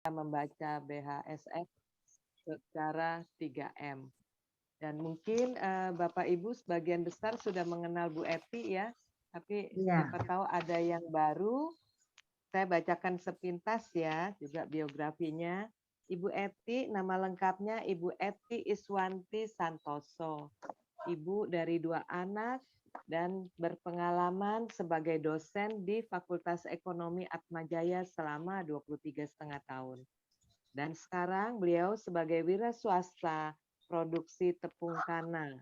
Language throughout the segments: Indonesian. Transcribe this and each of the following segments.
membaca BHSF secara 3M. Dan mungkin Bapak Ibu sebagian besar sudah mengenal Bu Eti ya, tapi Iya. siapa tahu ada yang baru. Saya bacakan sepintas ya, juga biografinya. Ibu Eti, nama lengkapnya Ibu Eti Iswanti Santoso. Ibu dari 2 anak dan berpengalaman sebagai dosen di Fakultas Ekonomi Atmajaya selama 23,5 tahun. Dan sekarang beliau sebagai wira swasta produksi tepung kana,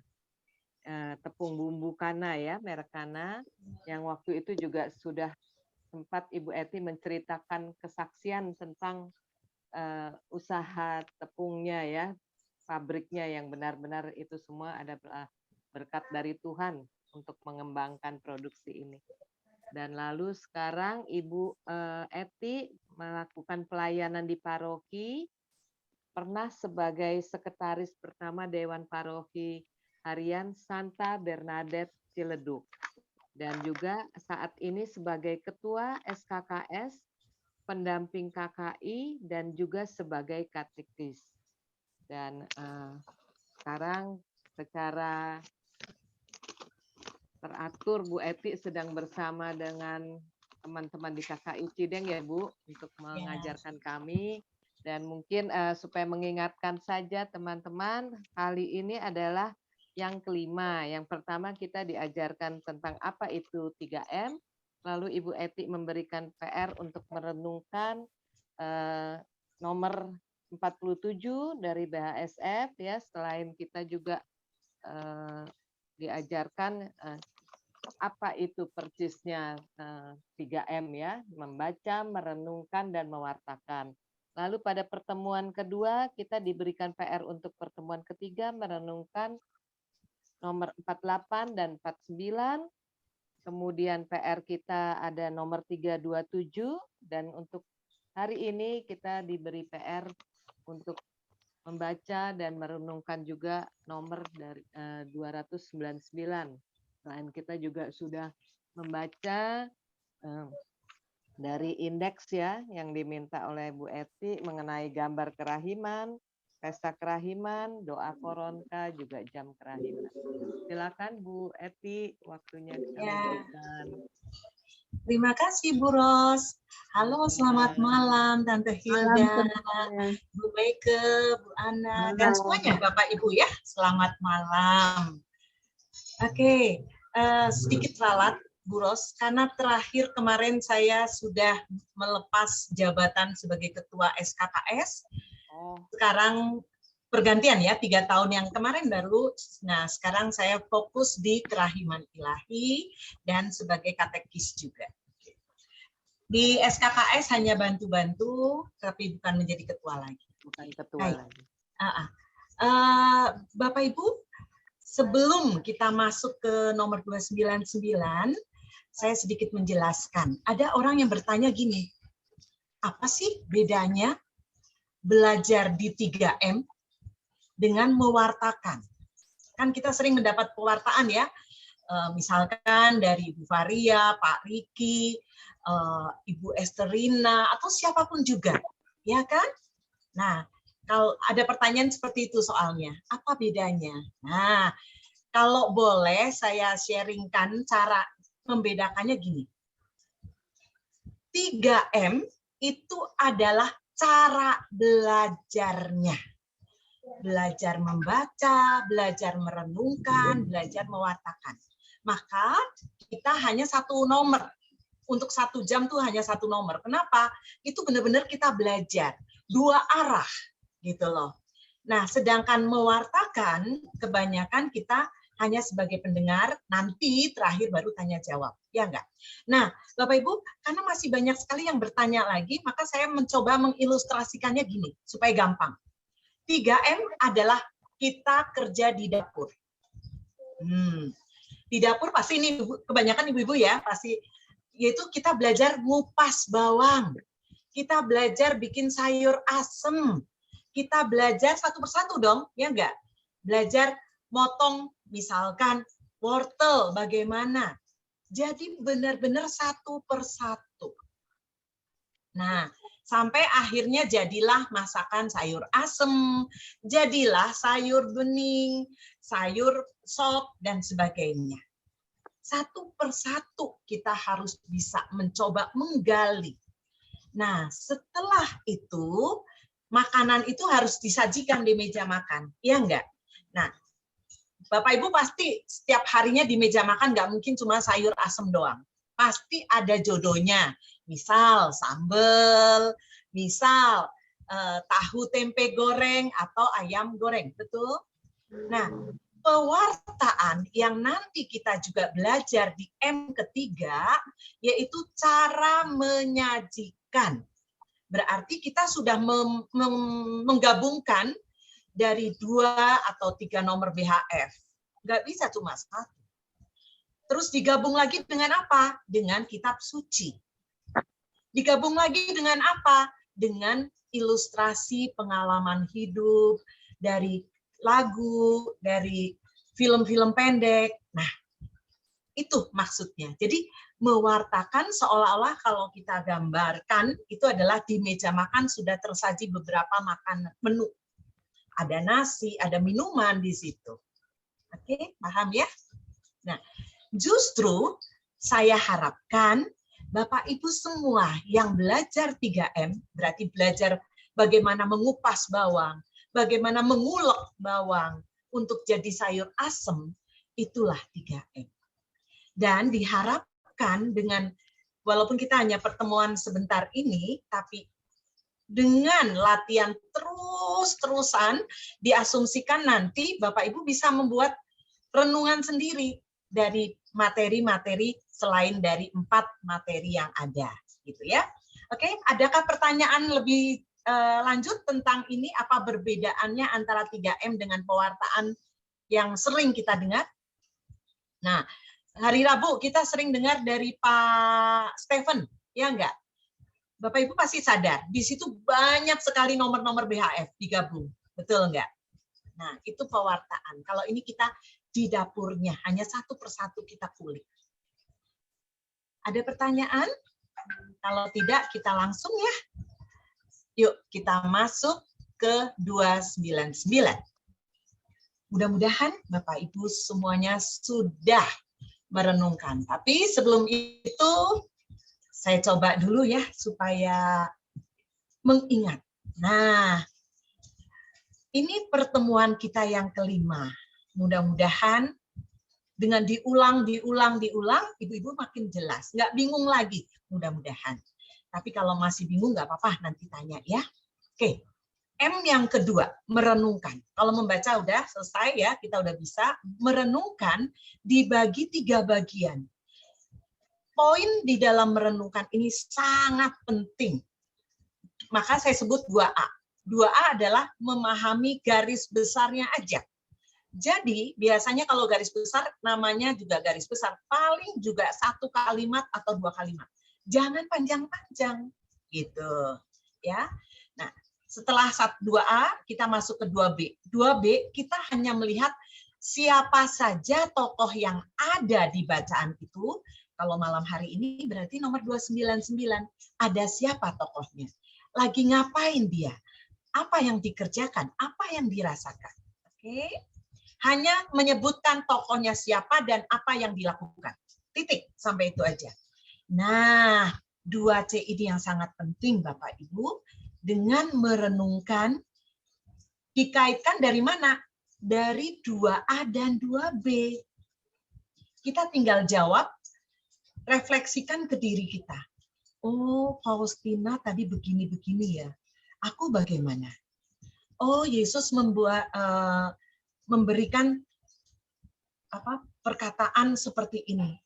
tepung bumbu kana ya, merek kana, yang waktu itu juga sudah sempat Ibu Eti menceritakan kesaksian tentang usaha tepungnya ya, pabriknya yang benar-benar itu semua adalah berkat dari Tuhan untuk mengembangkan produksi ini. Dan lalu sekarang Ibu Eti melakukan pelayanan di paroki, pernah sebagai sekretaris pertama Dewan Paroki Harian Santa Bernadette Ciledug. Dan juga saat ini sebagai Ketua SKKS, pendamping KKI, dan juga sebagai katekis. Dan sekarang secara teratur Bu Eti sedang bersama dengan teman-teman di KKI Cideng ya Bu, untuk mengajarkan kami. Dan mungkin supaya mengingatkan saja teman-teman, kali ini adalah yang kelima. Yang pertama kita diajarkan tentang apa itu 3M, lalu Ibu Eti memberikan PR untuk merenungkan nomor 47 dari BHSF ya. Selain kita juga diajarkan apa itu persisnya 3M ya, membaca, merenungkan, dan mewartakan. Lalu pada pertemuan kedua kita diberikan PR untuk pertemuan ketiga merenungkan nomor 48 dan 49. Kemudian PR kita ada nomor 327, dan untuk hari ini kita diberi PR untuk membaca dan merenungkan juga nomor dari 299. Selain kita juga sudah membaca dari indeks ya yang diminta oleh Bu Eti mengenai gambar kerahiman, pesta kerahiman, doa koronka, juga jam kerahiman. Silakan Bu Eti, waktunya diberikan. Terima kasih Bu Ros. Halo, selamat malam Tante Hilda, Bu Meike, Bu Ana, dan semuanya Bapak Ibu ya. Selamat malam. Oke, sedikit ralat Bu Ros, karena terakhir kemarin saya sudah melepas jabatan sebagai Ketua SKKS. Sekarang pergantian ya, 3 tahun yang kemarin baru. Nah, sekarang saya fokus di kerahiman ilahi dan sebagai katekis juga. Di SKKS hanya bantu-bantu, tapi bukan menjadi ketua lagi. Bukan ketua lagi. Bapak Ibu, sebelum kita masuk ke nomor 299, saya sedikit menjelaskan. Ada orang yang bertanya gini, apa sih bedanya belajar di 3M dengan mewartakan? Kan kita sering mendapat pewartaan ya, misalkan dari Ibu Varia, Pak Riki, Ibu Esterina, atau siapapun juga, ya kan? Nah, kalau ada pertanyaan seperti itu soalnya, apa bedanya? Nah, kalau boleh saya sharingkan cara membedakannya gini. 3M itu adalah cara belajarnya. Belajar membaca, belajar merenungkan, belajar mewartakan. Maka kita hanya satu nomor. Untuk 1 jam tuh hanya 1 nomor. Kenapa? Itu benar-benar kita belajar. 2 arah gitu loh. Nah, sedangkan mewartakan, kebanyakan kita hanya sebagai pendengar, nanti terakhir baru tanya jawab. Ya enggak? Nah, Bapak Ibu, karena masih banyak sekali yang bertanya lagi, maka saya mencoba mengilustrasikannya gini, supaya gampang. 3M adalah kita kerja di dapur. Di dapur pasti ini kebanyakan ibu-ibu ya, pasti yaitu kita belajar ngupas bawang. Kita belajar bikin sayur asem. Kita belajar satu persatu dong, ya enggak? Belajar motong misalkan wortel bagaimana. Jadi benar-benar satu persatu. Nah, Sampai akhirnya jadilah masakan sayur asem, jadilah sayur bening, sayur sop, dan sebagainya. Satu persatu kita harus bisa mencoba menggali. Nah, setelah itu, makanan itu harus disajikan di meja makan, ya enggak? Nah, Bapak Ibu pasti setiap harinya di meja makan nggak mungkin cuma sayur asem doang. Pasti ada jodohnya. Misal sambal, misal tahu tempe goreng atau ayam goreng, betul? Nah, pewartaan yang nanti kita juga belajar di M ketiga, yaitu cara menyajikan. Berarti kita sudah menggabungkan dari 2 atau 3 nomor BHF. Nggak bisa cuma 1. Terus digabung lagi dengan apa? Dengan kitab suci. Digabung lagi dengan apa? Dengan ilustrasi pengalaman hidup, dari lagu, dari film-film pendek. Nah, itu maksudnya. Jadi mewartakan seolah-olah kalau kita gambarkan, itu adalah di meja makan sudah tersaji beberapa makanan menu. Ada nasi, ada minuman di situ. Oke, paham ya? Nah, justru saya harapkan Bapak Ibu semua yang belajar 3M, berarti belajar bagaimana mengupas bawang, bagaimana mengulek bawang untuk jadi sayur asem, itulah 3M. Dan diharapkan dengan, walaupun kita hanya pertemuan sebentar ini, tapi dengan latihan terus-terusan, diasumsikan nanti Bapak Ibu bisa membuat renungan sendiri dari materi-materi selain dari 4 materi yang ada, gitu ya. Oke, adakah pertanyaan lebih lanjut tentang ini? Apa perbedaannya antara 3M dengan pewartaan yang sering kita dengar? Nah, hari Rabu kita sering dengar dari Pak Stephen, ya enggak? Bapak Ibu pasti sadar, di situ banyak sekali nomor-nomor BHF digabung, betul enggak? Nah, itu pewartaan. Kalau ini kita di dapurnya, hanya satu persatu kita kulik. Ada pertanyaan? Kalau tidak, kita langsung ya. Yuk, kita masuk ke 299. Mudah-mudahan Bapak Ibu semuanya sudah merenungkan. Tapi sebelum itu, saya coba dulu ya, supaya mengingat. Nah, ini pertemuan kita yang kelima. Mudah-mudahan dengan diulang, ibu-ibu makin jelas. Nggak bingung lagi, mudah-mudahan. Tapi kalau masih bingung, nggak apa-apa, nanti tanya ya. Oke, M yang kedua, merenungkan. Kalau membaca udah selesai ya, kita udah bisa. Merenungkan dibagi 3 bagian. Poin di dalam merenungkan ini sangat penting. Maka saya sebut 2A. 2A adalah memahami garis besarnya aja. Jadi biasanya kalau garis besar namanya juga garis besar. Paling juga 1 kalimat atau 2 kalimat. Jangan panjang-panjang gitu ya. Nah, setelah 2A kita masuk ke 2B. 2B kita hanya melihat siapa saja tokoh yang ada di bacaan itu. Kalau malam hari ini berarti nomor 299. Ada siapa tokohnya? Lagi ngapain dia? Apa yang dikerjakan? Apa yang dirasakan? Oke. Hanya menyebutkan tokohnya siapa dan apa yang dilakukan. Titik, sampai itu aja. Nah, 2C ini yang sangat penting Bapak Ibu. Dengan merenungkan, dikaitkan dari mana? Dari 2A dan 2B. Kita tinggal jawab, refleksikan ke diri kita. Oh, Faustina tadi begini-begini ya. Aku bagaimana? Oh, Yesus memberikan perkataan seperti ini.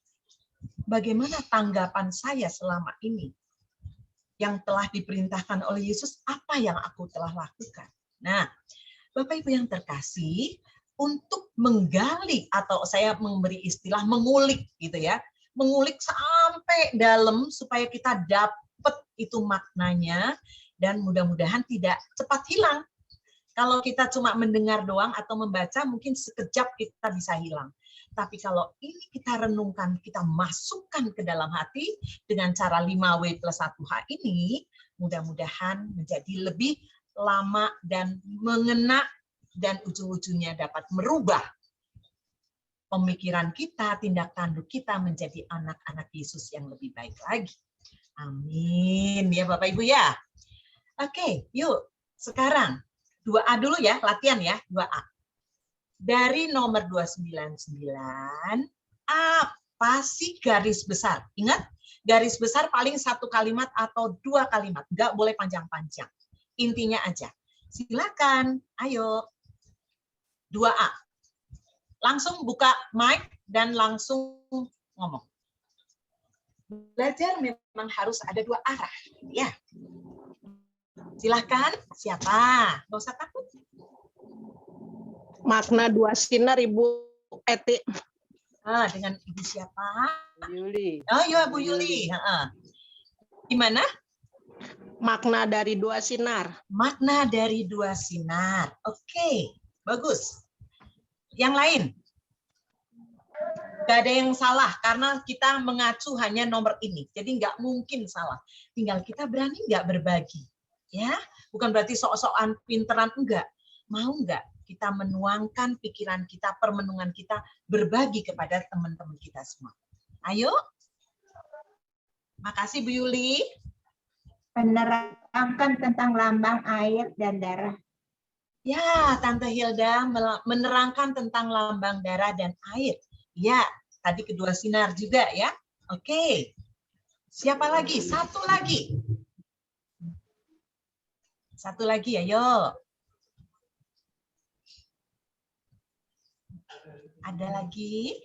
Bagaimana tanggapan saya selama ini? Yang telah diperintahkan oleh Yesus, apa yang aku telah lakukan? Nah, Bapak Ibu yang terkasih, untuk menggali atau saya memberi istilah mengulik gitu ya. Mengulik sampai dalam supaya kita dapat itu maknanya dan mudah-mudahan tidak cepat hilang. Kalau kita cuma mendengar doang atau membaca mungkin sekejap kita bisa hilang. Tapi kalau ini kita renungkan, kita masukkan ke dalam hati dengan cara 5W+1H ini, Mudah-mudahan menjadi lebih lama dan mengena dan ujung-ujungnya dapat merubah pemikiran kita, tindak tanduk kita menjadi anak-anak Yesus yang lebih baik lagi. Amin ya Bapak Ibu ya. Oke, yuk sekarang 2A dulu ya, latihan ya, 2A. Dari nomor 299, apa sih garis besar? Ingat, garis besar paling 1 kalimat atau 2 kalimat, nggak boleh panjang-panjang. Intinya aja. Silakan, ayo. 2A. Langsung buka mic dan langsung ngomong. Belajar memang harus ada 2 arah, ya. Silakan, siapa? Nggak usah takut. Makna 2 sinar, Ibu Eti. Dengan Ibu siapa? Bu Yuli. Oh iya, Bu Yuli. Gimana? Makna dari 2 sinar. Makna dari 2 sinar. Oke, bagus. Yang lain? Gak ada yang salah, karena kita mengacu hanya nomor ini. Jadi nggak mungkin salah. Tinggal kita berani nggak berbagi. Ya, bukan berarti sok-sokan pinteran, enggak. Mau nggak kita menuangkan pikiran kita, permenungan kita, berbagi kepada teman-teman kita semua. Ayo. Makasih Bu Yuli. Menerangkan tentang lambang air dan darah. Ya, Tante Hilda menerangkan tentang lambang darah dan air. Ya, tadi kedua sinar juga ya. Oke. Siapa lagi? Satu lagi. Satu lagi, ayo. Ada lagi?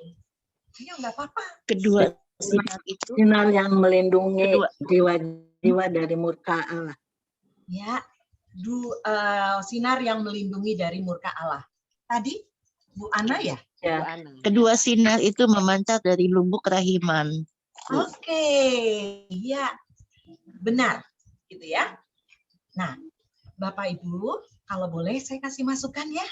Ayo, nggak apa-apa. Kedua sinar itu sinar yang melindungi jiwa-jiwa dari murka Allah. Ya, sinar yang melindungi dari murka Allah. Tadi Bu Ana ya? Ya. Bu Ana. Kedua sinar itu memancar dari lubuk rahiman. Oke, ya, benar, gitu ya. Nah, Bapak Ibu, kalau boleh saya kasih masukan ya.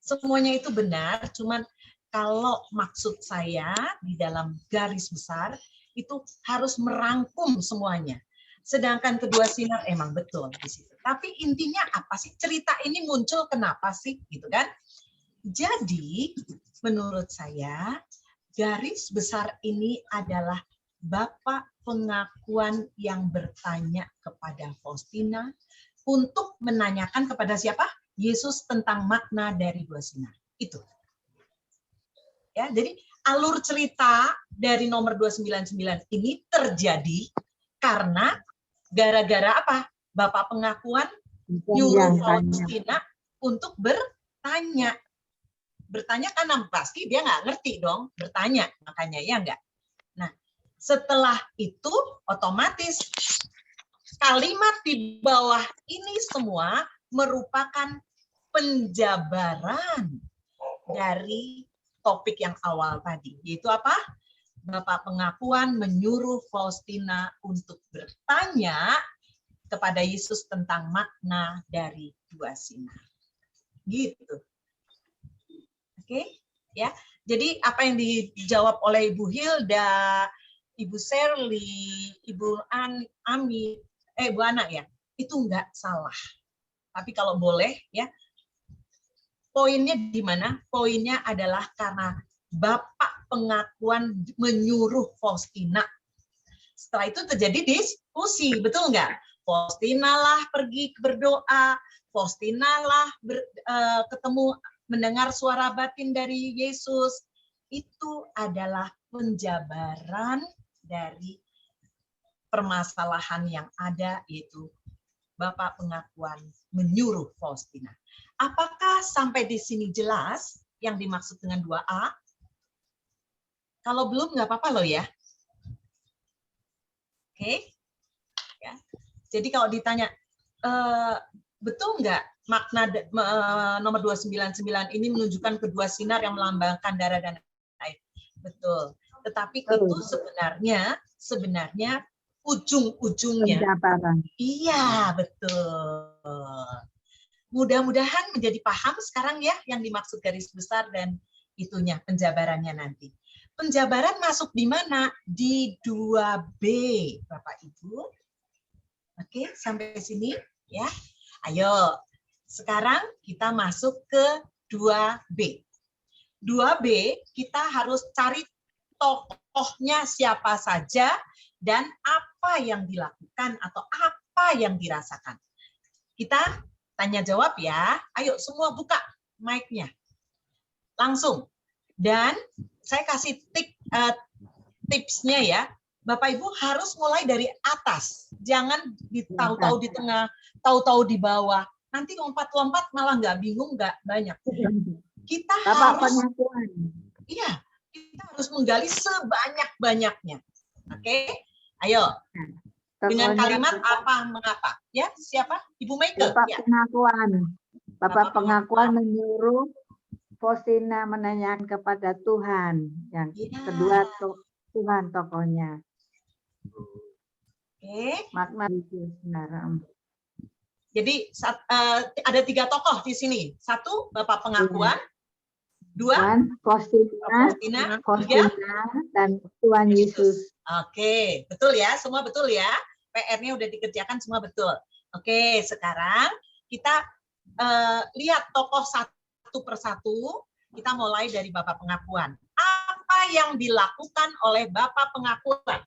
Semuanya itu benar, cuman kalau maksud saya di dalam garis besar itu harus merangkum semuanya. Sedangkan kedua sinar emang betul di situ. Tapi intinya apa sih? Cerita ini muncul kenapa sih, gitu kan? Jadi, menurut saya garis besar ini adalah Bapak pengakuan yang bertanya kepada Faustina untuk menanyakan kepada siapa? Yesus tentang makna dari 2 sinar. Itu. Ya, jadi alur cerita dari nomor 299 ini terjadi karena gara-gara apa? Bapak pengakuan nyuruh Faustina untuk bertanya. Bertanya karena pasti dia nggak ngerti dong, bertanya. Makanya ya enggak. Nah, setelah itu otomatis kalimat di bawah ini semua merupakan penjabaran dari topik yang awal tadi, yaitu apa? Bapak pengakuan menyuruh Faustina untuk bertanya kepada Yesus tentang makna dari 2 sinar. Gitu. Oke, ya. Jadi apa yang dijawab oleh Ibu Hilda, Ibu Shirley, Ibu Ami, Bu Ana ya, itu enggak salah. Tapi kalau boleh ya, poinnya di mana? Poinnya adalah karena Bapak pengakuan menyuruh Faustina. Setelah itu terjadi diskusi, betul nggak? Faustina lah pergi berdoa, Faustina lah ketemu mendengar suara batin dari Yesus. Itu adalah penjabaran dari permasalahan yang ada, yaitu Bapak pengakuan menyuruh Faustina. Apakah sampai di sini jelas yang dimaksud dengan 2A? Kalau belum nggak apa-apa loh ya. Oke. Ya. Jadi kalau ditanya, betul nggak makna nomor 299 ini menunjukkan kedua sinar yang melambangkan darah dan air? Betul. Tetapi itu sebenarnya ujung-ujungnya. Iya, betul. Mudah-mudahan menjadi paham sekarang ya yang dimaksud garis besar dan itunya penjabarannya nanti. Penjabaran masuk di mana? Di 2B, Bapak Ibu. Oke, sampai sini ya. Ayo, sekarang kita masuk ke 2B. 2B, kita harus cari tokohnya siapa saja dan apa yang dilakukan atau apa yang dirasakan. Kita tanya jawab ya. Ayo semua buka mic-nya. Langsung. Dan saya kasih tipsnya ya. Bapak Ibu harus mulai dari atas. Jangan tahu-tahu di tengah, tahu-tahu di bawah. Nanti lompat-lompat malah nggak bingung, nggak banyak. Kita harus, iya, kita harus menggali sebanyak-banyaknya. Oke, ayo. Dengan kalimat apa, mengapa? Ya, siapa? Ibu Meike. Bapak Ya. pengakuan. Bapak Pengakuan menyuruh Faustina menanyakan kepada Tuhan. Yang Ya. kedua Tuhan tokohnya. Oke. Makna itu benar. Jadi ada 3 tokoh di sini. 1 Bapak pengakuan, 2 Tuhan, Faustina, Faustina, 3 dan Tuhan Yesus. Oke, betul ya, semua betul ya. PR-nya udah dikerjakan semua betul. Oke, sekarang kita lihat tokoh satu persatu. Kita mulai dari Bapak pengakuan. Apa yang dilakukan oleh Bapak pengakuan?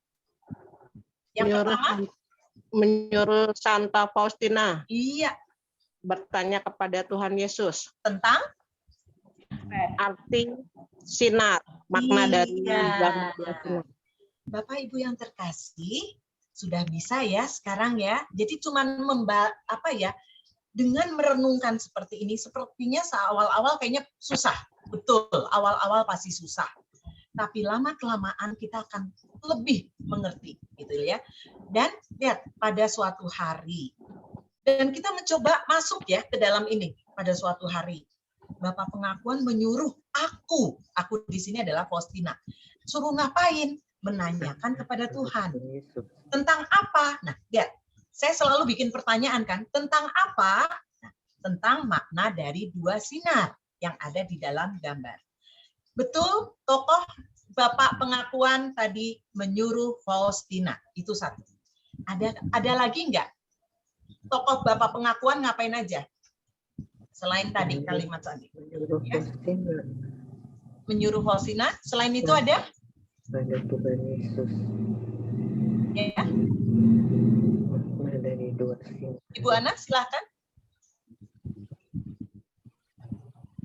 Yang pertama, menyuruh Santa Faustina iya, bertanya kepada Tuhan Yesus tentang arti sinar, makna dari Iya. gambar dua sinar. Bapak Ibu yang terkasih, sudah bisa ya sekarang ya. Jadi cuman dengan merenungkan seperti ini, sepertinya awal-awal kayaknya susah. Betul, awal-awal pasti susah. Tapi lama-kelamaan kita akan lebih mengerti, gitu ya. Dan lihat, pada suatu hari, dan kita mencoba masuk ya ke dalam ini, pada suatu hari. Bapak pengakuan menyuruh aku di sini adalah Faustina, suruh ngapain? Menanyakan kepada Tuhan. Tentang apa? Nah, lihat, saya selalu bikin pertanyaan kan, tentang apa? Nah, tentang makna dari 2 sinar yang ada di dalam gambar. Betul, tokoh Bapak pengakuan tadi menyuruh Faustina, itu 1. Ada lagi enggak? Tokoh Bapak pengakuan ngapain aja? Selain tadi kalimat tadi. Ya. Menyuruh Faustina, selain itu ada? Pada Tuhan Yesus. Ya. Makna dari 2 sinar. Ibu Ana, silakan.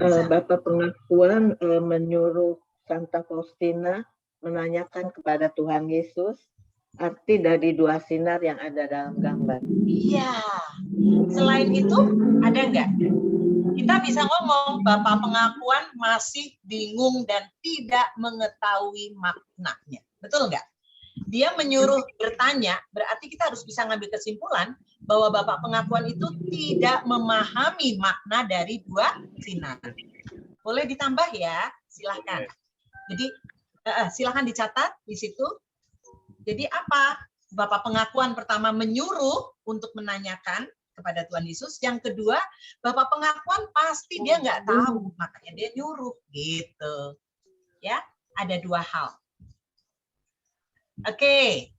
Bapak pengakuan menyuruh Santa Faustina menanyakan kepada Tuhan Yesus arti dari 2 sinar yang ada dalam gambar. Iya. Selain itu, ada enggak? Kita bisa ngomong, Bapak pengakuan masih bingung dan tidak mengetahui maknanya. Betul enggak? Dia menyuruh bertanya, berarti kita harus bisa ngambil kesimpulan bahwa Bapak pengakuan itu tidak memahami makna dari 2 sinar. Boleh ditambah ya? Silahkan. Jadi, silahkan dicatat di situ. Jadi apa? Bapak pengakuan pertama menyuruh untuk menanyakan kepada Tuhan Yesus. Yang kedua, Bapak pengakuan pasti dia nggak tahu, makanya dia nyuruh gitu. Ya, ada 2 hal. Oke.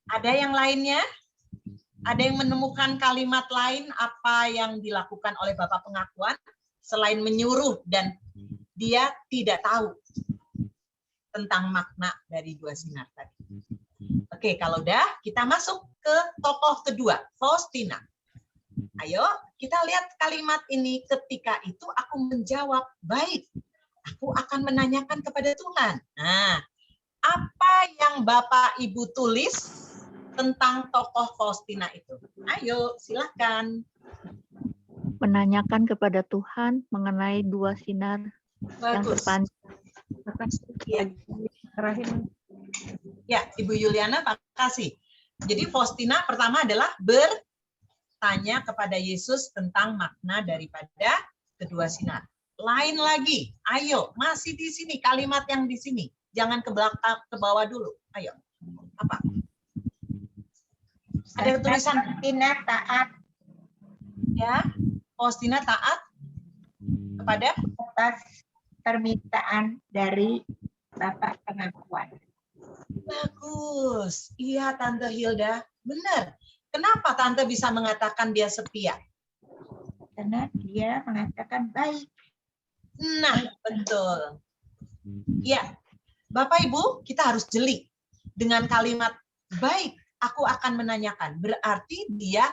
Ada yang lainnya? Ada yang menemukan kalimat lain apa yang dilakukan oleh Bapak pengakuan selain menyuruh dan dia tidak tahu tentang makna dari 2 sinar tadi. Oke, kalau udah kita masuk ke tokoh kedua, Faustina. Ayo, kita lihat kalimat ini. Ketika itu aku menjawab, baik, aku akan menanyakan kepada Tuhan. Nah, apa yang Bapak Ibu tulis tentang tokoh Faustina itu? Ayo, silakan. Menanyakan kepada Tuhan mengenai 2 sinar yang Bagus. terpanjang. Ya, Ibu Yuliana, makasih. Jadi Faustina pertama adalah bertanya kepada Yesus tentang makna daripada kedua sinar. Lain lagi, ayo, masih di sini kalimat yang di sini. Jangan ke belakang, ke bawah dulu. Ayo, apa? Ada tulisan Faustina taat ya, Faustina taat kepada atas permintaan dari Bapak pengakuan. Bagus. Iya, Tante Hilda. Benar. Kenapa Tante bisa mengatakan dia setia? Karena dia mengatakan baik. Nah, betul. Ya, Bapak Ibu, kita harus jeli dengan kalimat baik. Aku akan menanyakan. Berarti dia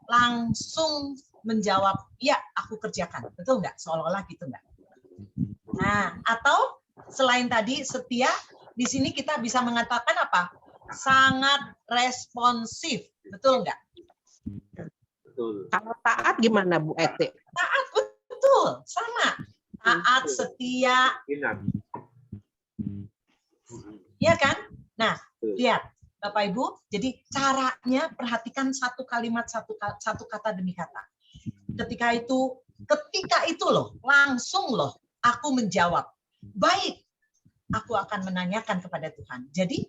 langsung menjawab, ya, aku kerjakan. Betul nggak? Seolah-olah gitu nggak? Nah, atau selain tadi setia, di sini kita bisa mengatakan apa? Sangat responsif. Betul nggak? Betul. Kalau taat gimana Bu Eti? Taat, betul. Sama. Taat, setia, Ingat. ya kan? Nah, lihat Bapak Ibu, jadi caranya perhatikan satu kalimat, satu kata demi kata. Ketika itu loh, langsung loh aku menjawab. Baik, aku akan menanyakan kepada Tuhan. Jadi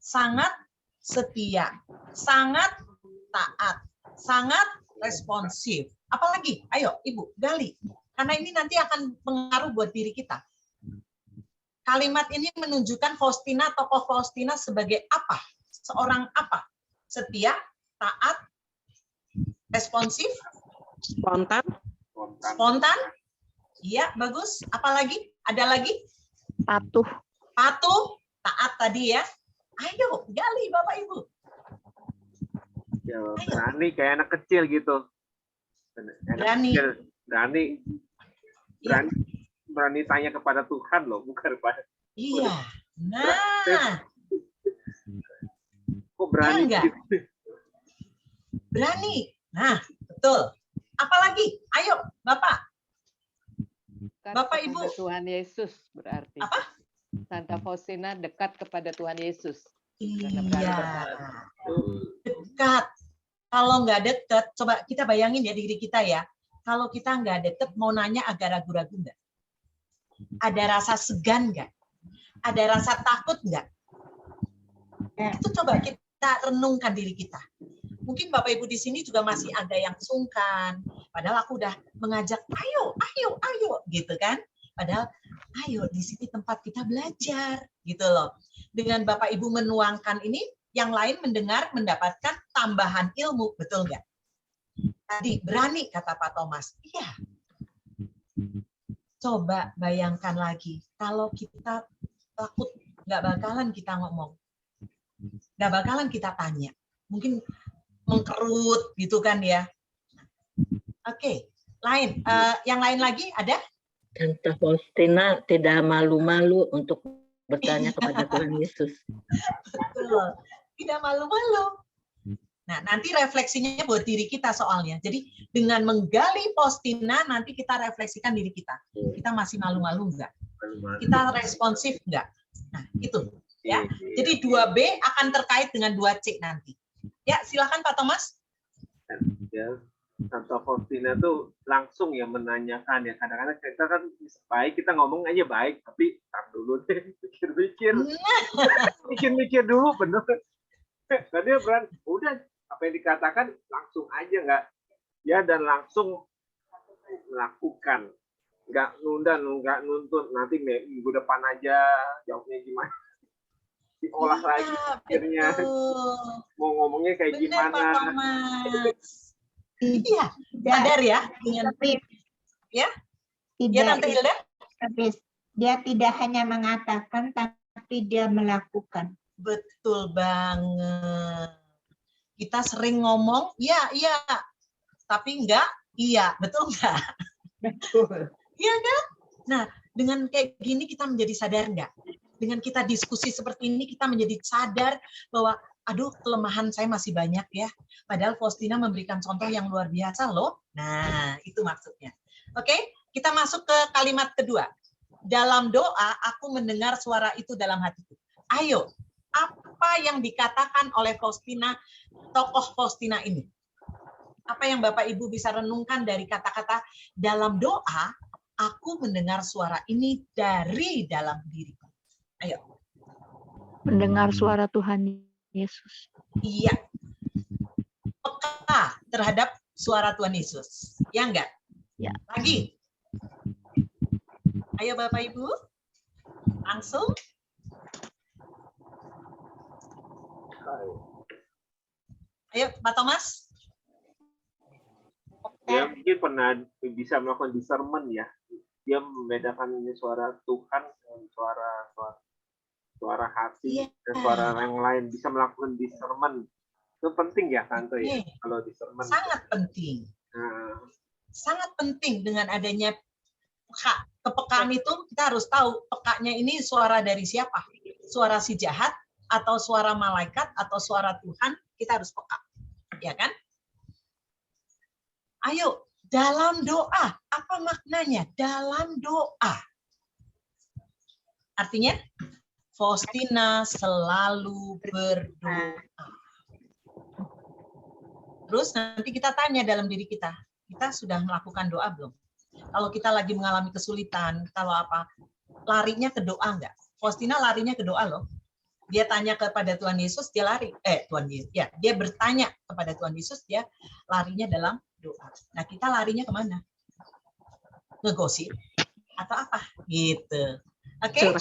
sangat setia, sangat taat, sangat responsif. Apalagi? Ayo Ibu, gali. Karena ini nanti akan pengaruh buat diri kita. Kalimat ini menunjukkan Faustina, tokoh Faustina sebagai apa? Seorang apa? Setia, taat, responsif, Spontan? spontan. Iya, bagus. Apalagi? Ada lagi? Patuh. Patuh, taat tadi ya. Ayo, gali Bapak Ibu. Ya, berani kayak anak kecil gitu. Berani. Berani. Berani tanya kepada Tuhan loh, bukan kepada. Iya. Nah, Kok berani? enggak? Berani. Nah, betul. Apalagi? Ayo, Bapak. Dekat Bapak, kepada Ibu. Tuhan Yesus berarti. Apa? Santa Faustina dekat kepada Tuhan Yesus. Karena berani Iya. berkata. Dekat. Kalau nggak deket, coba kita bayangin ya diri kita ya. Kalau kita nggak deket, mau nanya agak ragu-ragu nggak? Ada rasa segan nggak? Ada rasa takut nggak? Itu coba kita renungkan diri kita. Mungkin Bapak Ibu di sini juga masih ada yang sungkan. Padahal aku udah mengajak, ayo, gitu kan? Padahal, ayo di sini tempat kita belajar, gitu loh. Dengan Bapak Ibu menuangkan ini, yang lain mendengar, mendapatkan tambahan ilmu, betul nggak? Tadi berani kata Pak Thomas. Iya. Coba bayangkan lagi, kalau kita takut, nggak bakalan kita ngomong, nggak bakalan kita tanya, mungkin mengkerut gitu kan ya. Oke, lain, yang lain lagi ada? Santa Faustina tidak malu-malu untuk bertanya kepada Tuhan Yesus. Betul, tidak malu-malu. Nah, nanti refleksinya buat diri kita soalnya. Jadi dengan menggali Faustina, nanti kita refleksikan diri kita. Kita masih malu-malu enggak? Kita responsif enggak? Nah, itu ya. Jadi 2B akan terkait dengan 2C nanti. Ya, silakan Pak Thomas. Ya, Santa Faustina tuh langsung ya menanyakan ya. Kadang-kadang kita kan baik, kita ngomong aja baik, tapi tar dulu deh, mikir-mikir dulu bener. Tadi berani, udah apa yang dikatakan langsung aja nggak ya, dan langsung melakukan, nggak nunda, nggak nuntut nanti minggu depan aja jawabnya gimana, diolah lagi akhirnya mau ngomongnya kayak Benar, gimana. Pak Thomas. Iya, sadar ya dengan ya. Ya Tante Hilda. Tapi dia tidak hanya mengatakan, tapi dia melakukan. Betul banget. Kita sering ngomong, iya, tapi enggak, iya, betul enggak? Betul. Iya kan? Nah, dengan kayak gini kita menjadi sadar enggak? Dengan kita diskusi seperti ini, kita menjadi sadar bahwa, aduh, kelemahan saya masih banyak ya. Padahal Faustina memberikan contoh yang luar biasa loh. Nah, itu maksudnya. Oke, kita masuk ke kalimat kedua. Dalam doa, aku mendengar suara itu dalam hatiku. Ayo, apa yang dikatakan oleh Faustina, tokoh Faustina ini? Apa yang Bapak Ibu bisa renungkan dari kata-kata dalam doa, aku mendengar suara ini dari dalam diriku. Ayo. Mendengar suara Tuhan Yesus. Iya. Peka terhadap suara Tuhan Yesus. Ya enggak? Ya. Lagi. Ayo Bapak Ibu. Langsung. Ayo, Pak Thomas. Dia mungkin pernah bisa melakukan discernment ya. Dia membedakan ini suara Tuhan dan suara hati Iya. dan suara yang lain, bisa melakukan discernment. Itu penting ya Tante ya, Oke. kalau discernment. Sangat penting. Nah, Sangat penting dengan adanya kepekaan itu, kita harus tahu pekanya ini suara dari siapa. Suara si jahat, atau suara malaikat, atau suara Tuhan, kita harus peka. Ya kan? Ayo, dalam doa. Apa maknanya? Dalam doa. Artinya, Faustina selalu berdoa. Terus nanti kita tanya dalam diri kita, kita sudah melakukan doa belum? Kalau kita lagi mengalami kesulitan, kalau apa, larinya ke doa enggak? Faustina larinya ke doa loh. Dia tanya kepada Tuhan Yesus, dia lari. Tuhan Yesus, ya, dia bertanya kepada Tuhan Yesus, dia larinya dalam doa. Nah, kita larinya kemana? Ngegosip atau apa? Gitu. Oke,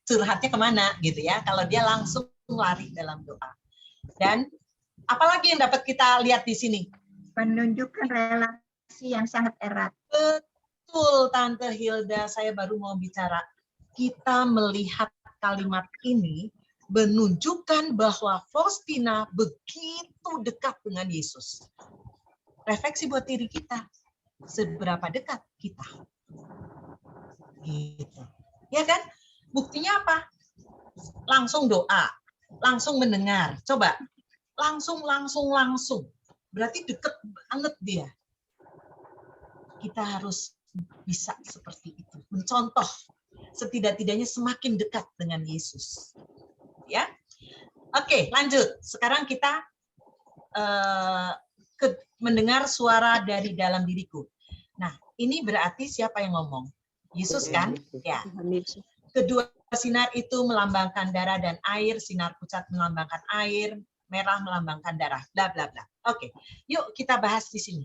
curhatnya kemana? Gitu ya. Kalau dia langsung lari dalam doa. Dan apalagi yang dapat kita lihat di sini? Menunjukkan relasi yang sangat erat. Betul, Tante Hilda. Saya baru mau bicara. Kita melihat kalimat ini menunjukkan bahwa Faustina begitu dekat dengan Yesus. Refleksi buat diri kita. Seberapa dekat kita? Gitu. Ya kan? Buktinya apa? Langsung doa. Langsung mendengar. Coba. Langsung. Berarti deket banget dia. Kita harus bisa seperti itu. Mencontoh. Setidak-tidaknya semakin dekat dengan Yesus. Ya, oke, lanjut. Sekarang kita mendengar suara dari dalam diriku. Nah, ini berarti siapa yang ngomong? Yesus kan? Ya. Kedua sinar itu melambangkan darah dan air. Sinar pucat melambangkan air. Merah melambangkan darah. Bla bla bla. Oke, yuk kita bahas di sini.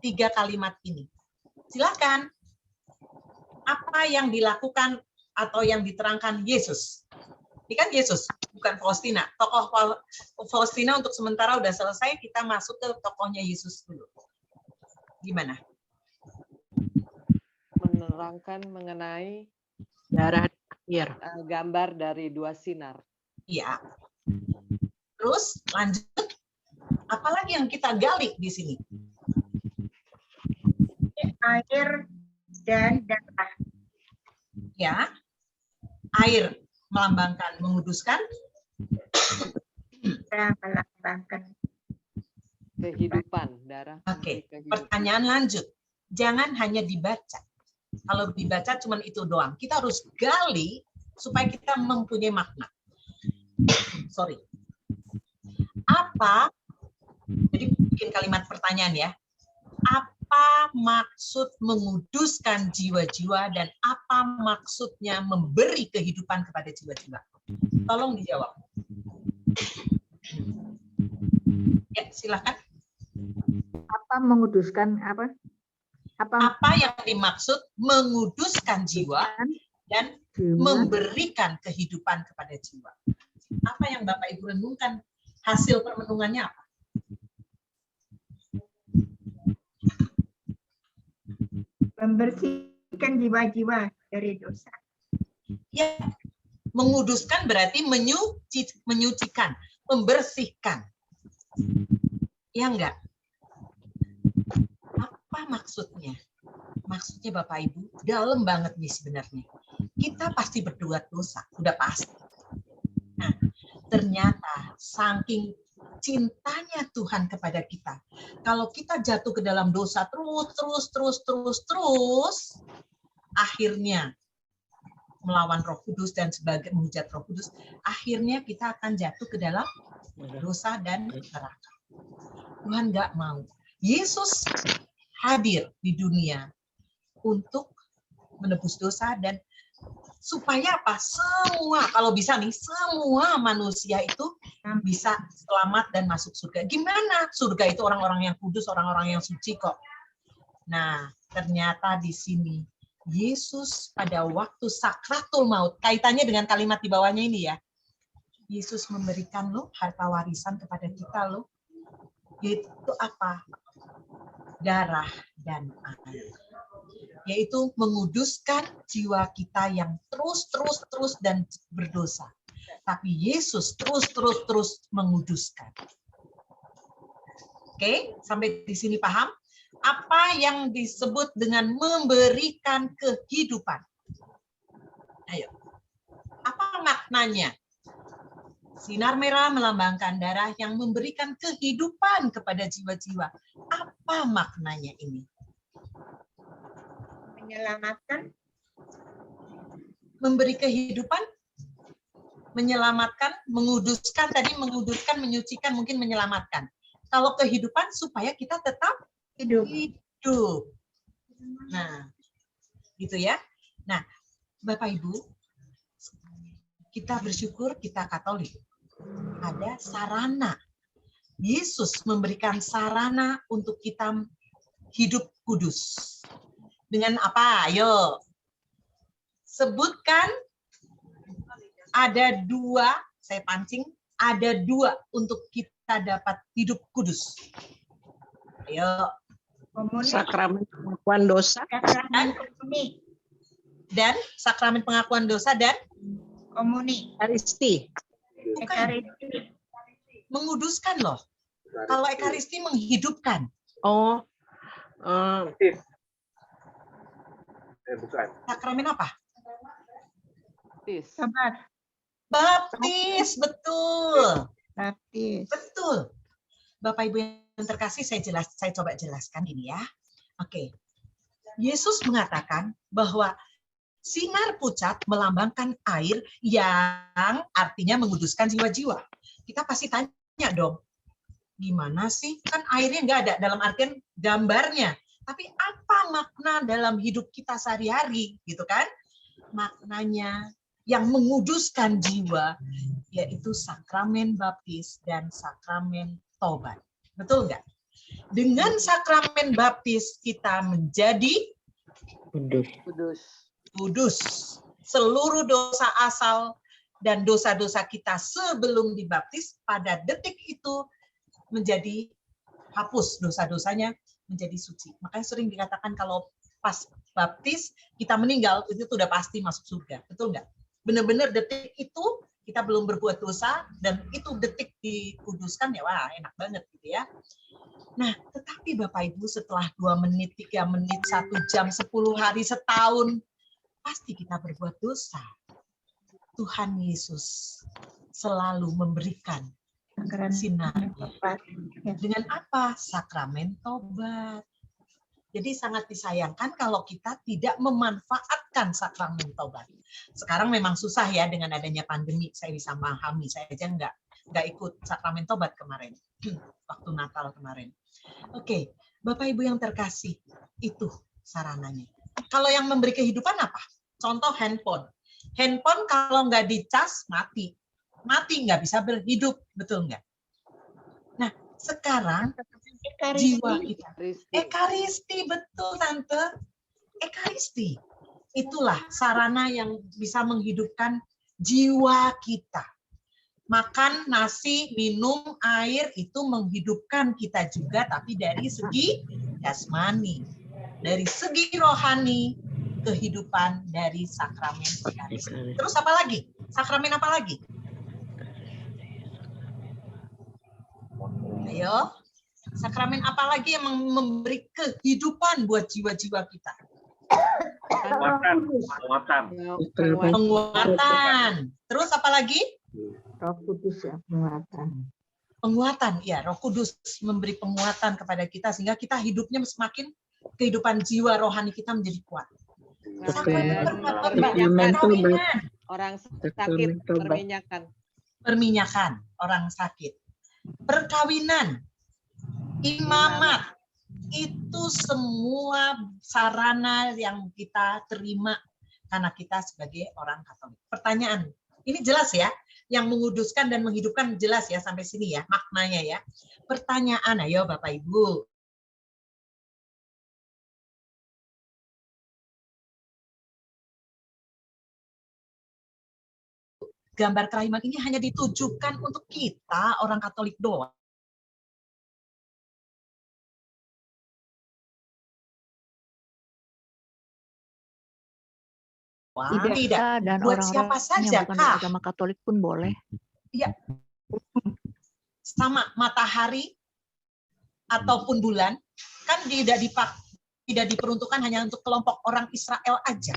3 kalimat ini. Silakan. Apa yang dilakukan atau yang diterangkan Yesus? Ini kan Yesus, bukan Faustina. Tokoh Faustina untuk sementara udah selesai, kita masuk ke tokohnya Yesus dulu. Gimana? Menerangkan mengenai Darah air. gambar dari 2 sinar. Iya. Terus lanjut. Apalagi yang kita gali di sini? Air dan darah. Ya. Air melambangkan, menguduskan. Melambangkan Kehidupan, darah. Oke. Kehidupan. Pertanyaan lanjut. Jangan hanya dibaca. Kalau dibaca cuma itu doang. Kita harus gali supaya kita mempunyai makna. Sorry. Apa? Jadi bikin kalimat pertanyaan ya. Apa maksud menguduskan jiwa-jiwa dan apa maksudnya memberi kehidupan kepada jiwa-jiwa? Tolong dijawab. Ya, silakan. Apa menguduskan apa? Apa yang dimaksud menguduskan jiwa dan memberikan kehidupan kepada jiwa? Apa yang Bapak Ibu renungkan? Hasil permenungannya apa? membersihkan jiwa-jiwa dari dosa. Ya, menguduskan berarti menyucikan, membersihkan. Ya enggak? Apa maksudnya? Maksudnya Bapak Ibu, dalam banget nih sebenarnya. Kita pasti berbuat dosa, udah pasti. Nah, ternyata saking cintanya Tuhan kepada kita. Kalau kita jatuh ke dalam dosa terus, akhirnya melawan Roh Kudus dan sebagai menghujat Roh Kudus, akhirnya kita akan jatuh ke dalam dosa dan neraka. Tuhan nggak mau. Yesus hadir di dunia untuk menebus dosa dan supaya apa? Semua, kalau bisa nih, semua manusia itu bisa selamat dan masuk surga. Gimana? Surga itu orang-orang yang kudus, orang-orang yang suci kok. Nah, ternyata di sini Yesus pada waktu sakratul maut, kaitannya dengan kalimat di bawahnya ini ya. Yesus memberikan loh harta warisan kepada kita loh. yaitu apa? Darah dan air. Yaitu menguduskan jiwa kita yang terus dan berdosa. Tapi Yesus terus menguduskan. Oke, sampai di sini paham? Apa yang disebut dengan memberikan kehidupan? Ayo, apa maknanya? Sinar merah melambangkan darah yang memberikan kehidupan kepada jiwa-jiwa. Apa maknanya ini? Menyelamatkan. Memberi kehidupan, menyelamatkan, menguduskan, tadi menguduskan, menyucikan, mungkin menyelamatkan. Kalau kehidupan supaya kita tetap hidup. Nah, gitu ya. Nah, Bapak Ibu, kita bersyukur kita Katolik. Ada sarana. Yesus memberikan sarana untuk kita hidup kudus. Dengan apa? Ayo. Sebutkan ada 2, saya pancing, ada 2 untuk kita dapat hidup kudus. Ayo. Sakramen pengakuan dosa. Sakramen komuni. Dan sakramen pengakuan dosa dan Komuni. Ekaristi. Ekaristi. Menguduskan loh. Kalau ekaristi menghidupkan. Oh, Bukan. Sakramen apa? Tis. Sobat. Baptis, betul. Baptis. Betul. Bapak Ibu yang terkasih, saya coba jelaskan ini ya. Oke. Yesus mengatakan bahwa sinar pucat melambangkan air yang artinya menguduskan jiwa-jiwa. Kita pasti tanya dong, gimana sih? Kan airnya nggak ada dalam artian gambarnya. Tapi apa makna dalam hidup kita sehari-hari, gitu kan? Maknanya yang menguduskan jiwa, yaitu sakramen baptis dan sakramen tobat. Betul nggak? Dengan sakramen baptis kita menjadi kudus. Seluruh dosa asal dan dosa-dosa kita sebelum dibaptis pada detik itu menjadi hapus, dosa-dosanya menjadi suci. Makanya sering dikatakan kalau pas baptis kita meninggal itu sudah pasti masuk surga. Betul nggak? Benar-benar detik itu kita belum berbuat dosa dan itu detik dikuduskan, ya wah enak banget gitu ya. Nah, tetapi Bapak Ibu setelah 2 menit, 3 menit, 1 jam, 10 hari, setahun, pasti kita berbuat dosa. Tuhan Yesus selalu memberikan sinar. Dengan apa? Sakramen tobat. Jadi sangat disayangkan kalau kita tidak memanfaatkan sakramen tobat. Sekarang memang susah ya dengan adanya pandemi, saya bisa memahami. Saya aja nggak ikut sakramen tobat kemarin, waktu Natal kemarin. Oke, Bapak Ibu yang terkasih, itu sarananya. Kalau yang memberi kehidupan apa? Contoh handphone. Handphone kalau nggak dicas, mati. Mati, nggak bisa berhidup, betul nggak? Nah, sekarang jiwa kita. Ekaristi, betul Tante. Ekaristi. Itulah sarana yang bisa menghidupkan jiwa kita. Makan nasi, minum air itu menghidupkan kita juga, tapi dari segi jasmani. Dari segi rohani, kehidupan dari sakramen ekaristi. Terus apa lagi? Sakramen apa lagi? Ayo. Sakramen apa lagi yang memberi kehidupan buat jiwa-jiwa kita? Penguatan. Terus apa lagi? Roh Kudus ya, penguatan. Penguatan, ya, Roh Kudus memberi penguatan kepada kita sehingga kita hidupnya semakin kehidupan jiwa rohani kita menjadi kuat. Perkawinan. Orang sakit, Perminyakan orang sakit. Perkawinan, imamat, itu semua sarana yang kita terima karena kita sebagai orang Katolik. Pertanyaan, ini jelas ya? Yang menguduskan dan menghidupkan jelas ya sampai sini ya maknanya ya. Pertanyaan, ayo Bapak Ibu. Gambar kerahiman ini hanya ditujukan untuk kita orang Katolik doang. Tidak, Tidak. dan Buat siapa orang-orang saja yang bukan kah? beragama Katolik pun boleh. Sama matahari ataupun bulan kan tidak diperuntukkan hanya untuk kelompok orang Israel aja.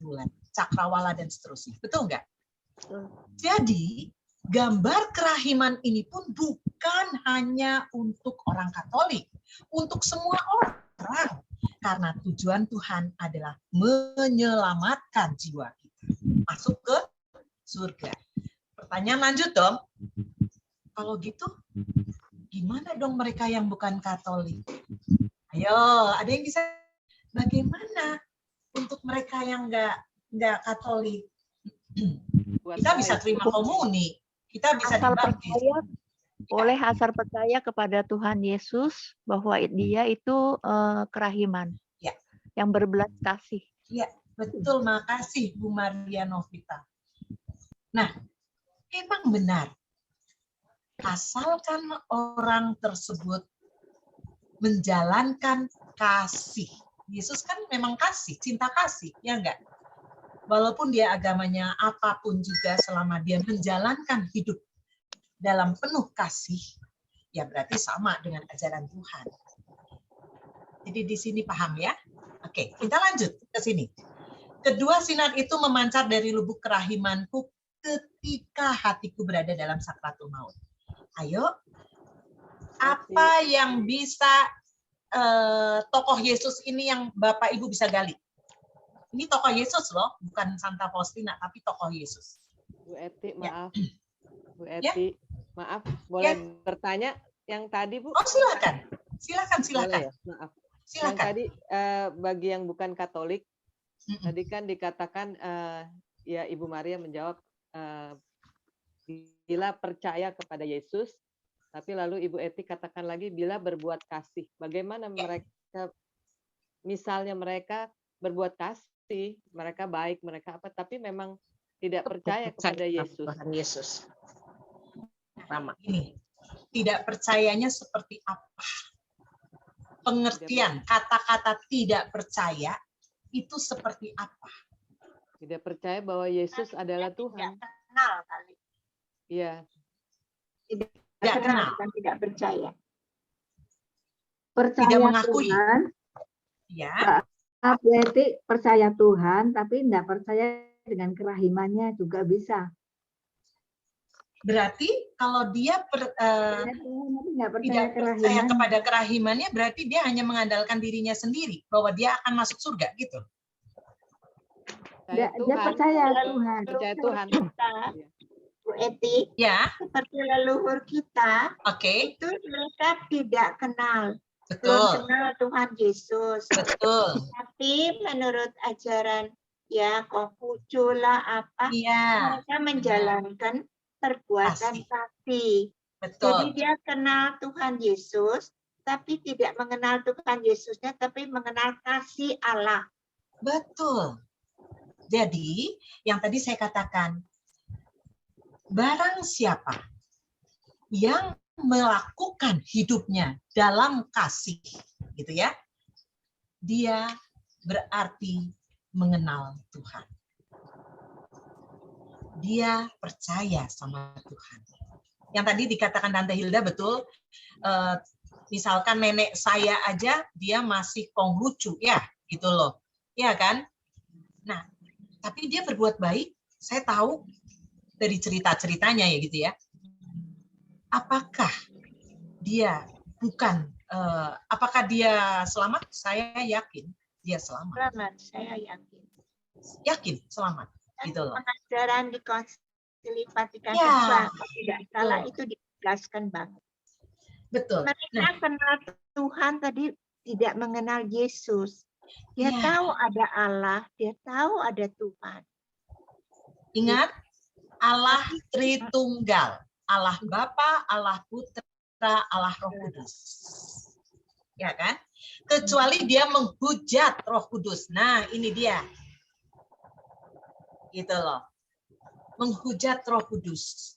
Bulan, cakrawala dan seterusnya. Betul nggak? Jadi gambar kerahiman ini pun bukan hanya untuk orang Katolik, untuk semua orang. Karena tujuan Tuhan adalah menyelamatkan jiwa kita masuk ke surga. Pertanyaan lanjut dong. Kalau gitu, gimana dong mereka yang bukan Katolik? Ayo, ada yang bisa? Bagaimana untuk mereka yang nggak Katolik? Kita bisa terima komuni, kita bisa Asal dibaptis. percaya, boleh asal percaya kepada Tuhan Yesus bahwa dia itu kerahiman, Ya. yang berbelas kasih. Ya, betul. Makasih Bu Maria Novita. Nah, memang benar. Asalkan orang tersebut menjalankan kasih. Yesus kan memang kasih, cinta kasih, ya enggak? Walaupun dia agamanya apapun juga, selama dia menjalankan hidup dalam penuh kasih, ya berarti sama dengan ajaran Tuhan. Jadi di sini paham ya? Oke, kita lanjut ke sini. Kedua sinar itu memancar dari lubuk kerahimanku ketika hatiku berada dalam sakratul maut. Ayo, apa yang bisa tokoh Yesus ini yang Bapak Ibu bisa gali? Ini tokoh Yesus loh, bukan Santa Faustina, tapi tokoh Yesus. Bu Eti, maaf. Bu Ya. Eti, maaf. Boleh bertanya yang tadi, Bu? Oh, silakan. Silakan. Boleh ya? Maaf. Yang Silakan. tadi bagi yang bukan Katolik, tadi kan dikatakan ya Ibu Maria menjawab bila percaya kepada Yesus, tapi lalu Ibu Eti katakan lagi bila berbuat kasih. Bagaimana mereka, misalnya mereka berbuat kasih, mereka baik, mereka apa, tapi memang tidak percaya kepada Yesus. Tuhan Yesus. Rama. Ini tidak percayanya seperti apa? Pengertian kata-kata tidak percaya itu seperti apa? Tidak percaya bahwa Yesus adalah Tuhan. Kenal kali. Iya. Tidak Kenal, kenal. bukan tidak percaya. Percaya Tidak mengakui. Tuhan, Ya, berarti percaya Tuhan, tapi tidak percaya dengan kerahimannya juga bisa. berarti kalau dia Percaya Tuhan, tapi nggak percaya tidak percaya kerahiman. kepada kerahimannya, berarti dia hanya mengandalkan dirinya sendiri bahwa dia akan masuk surga gitu. Percaya Dia percaya Tuhan. Percaya Tuhan. Kita, Bu Eti, Ya, seperti leluhur kita, oke, itu mereka tidak kenal. Belum betul, kenal Tuhan Yesus. betul. Tapi menurut ajaran ya Konghucu lah apa, Iya, mereka menjalankan perbuatan kasih. Jadi betul. dia kenal Tuhan Yesus, tapi tidak mengenal Tuhan Yesusnya, tapi mengenal kasih Allah. Betul. Jadi, yang tadi saya katakan, barang siapa yang melakukan hidupnya dalam kasih, gitu ya, dia berarti mengenal Tuhan. Dia percaya sama Tuhan. Yang tadi dikatakan Tante Hilda betul, misalkan nenek saya aja, dia masih Konghucu, ya, gitu loh. Ya kan? Nah, tapi dia berbuat baik, saya tahu dari cerita-ceritanya ya gitu ya. Apakah dia apakah dia selamat? Saya yakin dia selamat. Selamat, saya yakin. Yakin selamat, gitu loh. Pengajaran di Konsili Vatikan Ya, II, kalau tidak salah itu ditegaskan banget. Betul. Mereka kenal Tuhan tadi tidak mengenal Yesus. Dia tahu ada Allah, dia tahu ada Tuhan. Ingat, Allah Tritunggal. Allah Bapa, Allah Putra, Allah Roh Kudus. Ya kan? Kecuali dia menghujat Roh Kudus. Nah, ini dia. Gitu loh. Menghujat Roh Kudus.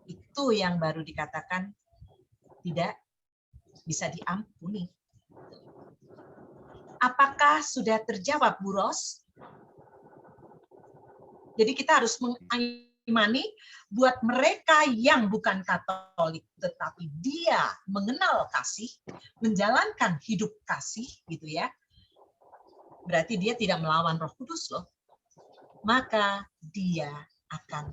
Itu yang baru dikatakan tidak bisa diampuni. Apakah sudah terjawab, Bu Ros? Jadi kita harus mengimani buat mereka yang bukan Katolik, tetapi dia mengenal kasih, menjalankan hidup kasih, gitu ya. Berarti dia tidak melawan Roh Kudus loh. Maka dia akan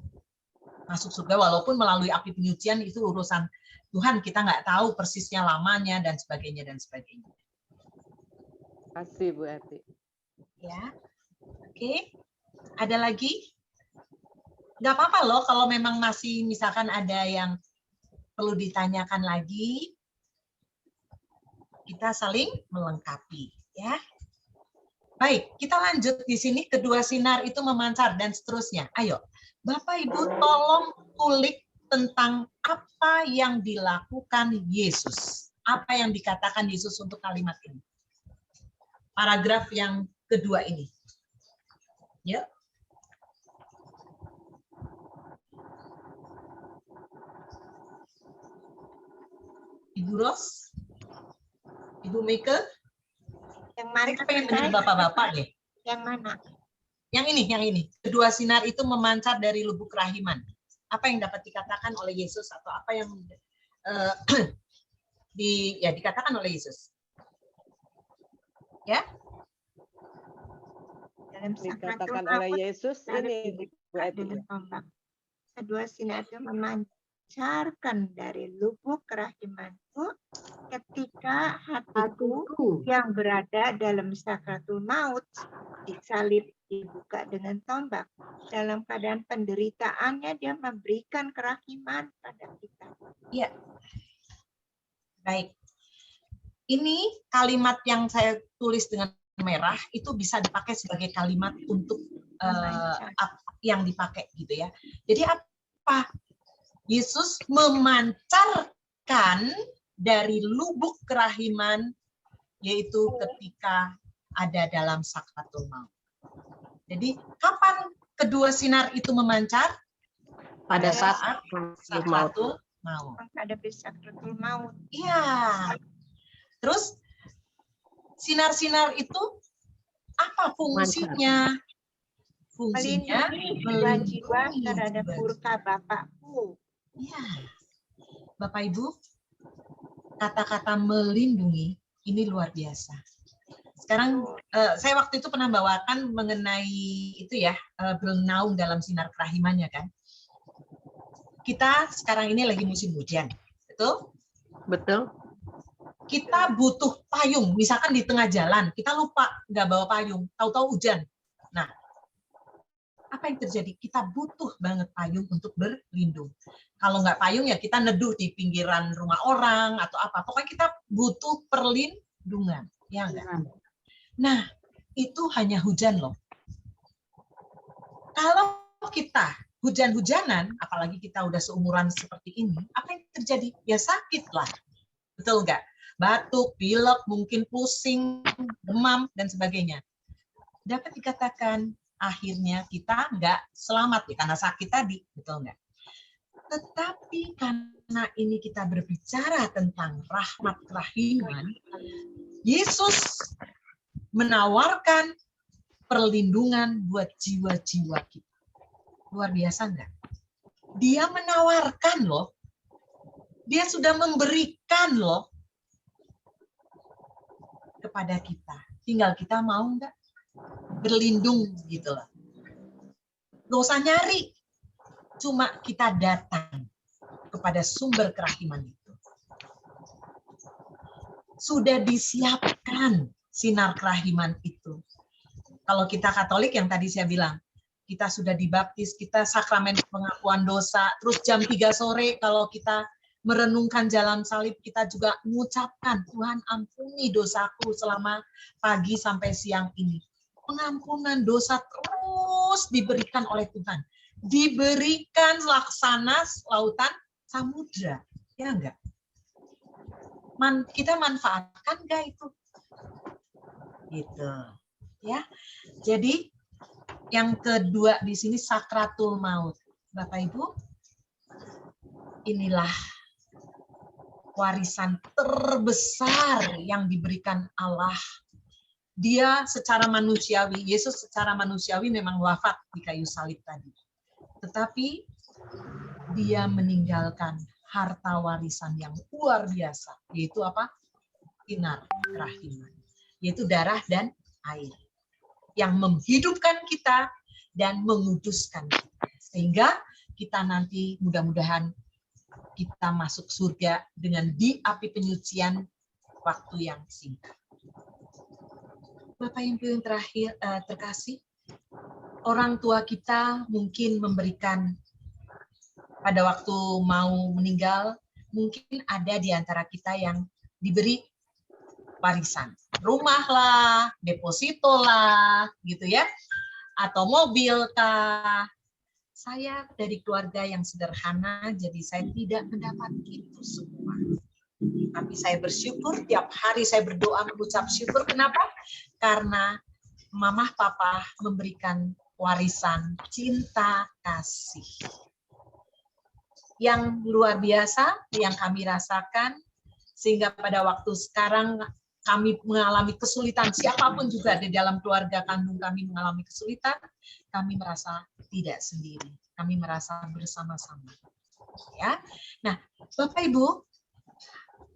masuk surga walaupun melalui api penyucian itu urusan Tuhan, kita nggak tahu persisnya lamanya dan sebagainya dan sebagainya. Terima kasih Bu Eti. Ya, oke. Ada lagi? Nggak apa-apa loh kalau memang masih misalkan ada yang perlu ditanyakan lagi. Kita saling melengkapi, ya. Baik, kita lanjut di sini. Kedua sinar itu memancar dan seterusnya. Ayo, Bapak Ibu tolong kulik tentang apa yang dilakukan Yesus. Apa yang dikatakan Yesus untuk kalimat ini. Paragraf yang kedua ini. Ya. Ibu Ros? Ibu Mika? Yang mana? Saya pengen dengar bapak-bapak deh. Yang mana? Yang ini. Kedua sinar itu memancar dari lubuk kerahiman. Apa yang dapat dikatakan oleh Yesus atau apa yang dikatakan oleh Yesus? Ya? Dalam Dikatakan sakratul oleh maut Yesus ini Bu Eti. dengan tombak. Kedua sinar itu memancarkan dari lubuk kerahimanku ketika hatiku yang berada dalam sakratul maut disalib, dibuka dengan tombak. Dalam keadaan penderitaannya dia memberikan kerahiman pada kita. Iya. Baik. Ini kalimat yang saya tulis dengan merah itu bisa dipakai sebagai kalimat untuk yang dipakai gitu ya. Jadi apa? Yesus memancarkan dari lubuk kerahiman, yaitu ketika ada dalam sakratul maut. Jadi kapan kedua sinar itu memancar? Pada saat sakratul maut. Menghadapi sakratul maut. Iya. Terus sinar-sinar itu apa fungsinya? Fungsinya melindungi jiwa terhadap murka Bapakku. Ya, Bapak Ibu, kata-kata melindungi ini luar biasa. Sekarang saya waktu itu pernah bawakan mengenai itu ya, bernaung dalam sinar kerahimannya kan. Kita sekarang ini lagi musim hujan, betul? Betul. Kita butuh payung, misalkan di tengah jalan, kita lupa nggak bawa payung, tahu-tahu hujan. Nah, apa yang terjadi? Kita butuh banget payung untuk berlindung. Kalau nggak payung ya kita neduh di pinggiran rumah orang atau apa. Pokoknya kita butuh perlindungan, ya enggak? Nah, itu hanya hujan loh. Kalau kita hujan-hujanan, apalagi kita udah seumuran seperti ini, apa yang terjadi? Ya sakit lah. Betul nggak? Batuk, pilek, mungkin pusing, demam, dan sebagainya. Dapat dikatakan akhirnya kita nggak selamat ya, karena sakit tadi, betul nggak? Tetapi karena ini kita berbicara tentang rahmat kerahiman, Yesus menawarkan perlindungan buat jiwa-jiwa kita. Luar biasa nggak? Dia menawarkan loh. Dia sudah memberikan loh kepada kita. Tinggal kita mau nggak berlindung gitu loh. Nggak usah nyari. Cuma kita datang kepada sumber kerahiman itu. Sudah disiapkan sinar kerahiman itu. Kalau kita Katolik yang tadi saya bilang, kita sudah dibaptis, kita sakramen pengakuan dosa, terus jam 3 sore kalau kita merenungkan jalan salib, kita juga mengucapkan, Tuhan ampuni dosaku selama pagi sampai siang ini. Pengampunan dosa terus diberikan oleh Tuhan. Diberikan laksana lautan samudra. Ya enggak? Kita manfaatkan enggak itu? Gitu. Ya. Jadi yang kedua di sini sakratul maut. Bapak Ibu, inilah warisan terbesar yang diberikan Allah. Dia secara manusiawi, Yesus secara manusiawi memang wafat di kayu salib tadi. Tetapi dia meninggalkan harta warisan yang luar biasa, yaitu apa? Sinar kerahiman, yaitu darah dan air yang menghidupkan kita dan menguduskan kita. Sehingga kita nanti mudah-mudahan kita masuk surga dengan di api penyucian waktu yang singkat. Bapak Ibu yang terakhir terkasih, orang tua kita mungkin memberikan pada waktu mau meninggal, mungkin ada di antara kita yang diberi warisan. Rumah lah, deposito lah, gitu ya. Atau mobil kah. Saya dari keluarga yang sederhana, jadi saya tidak mendapat itu semua. Tapi saya bersyukur, tiap hari saya berdoa mengucap syukur. Kenapa? Karena mama papa memberikan warisan cinta kasih yang luar biasa yang kami rasakan, sehingga pada waktu sekarang kami mengalami kesulitan, siapapun juga di dalam keluarga kandung kami mengalami kesulitan, kami merasa tidak sendiri, kami merasa bersama-sama. Ya, nah Bapak Ibu,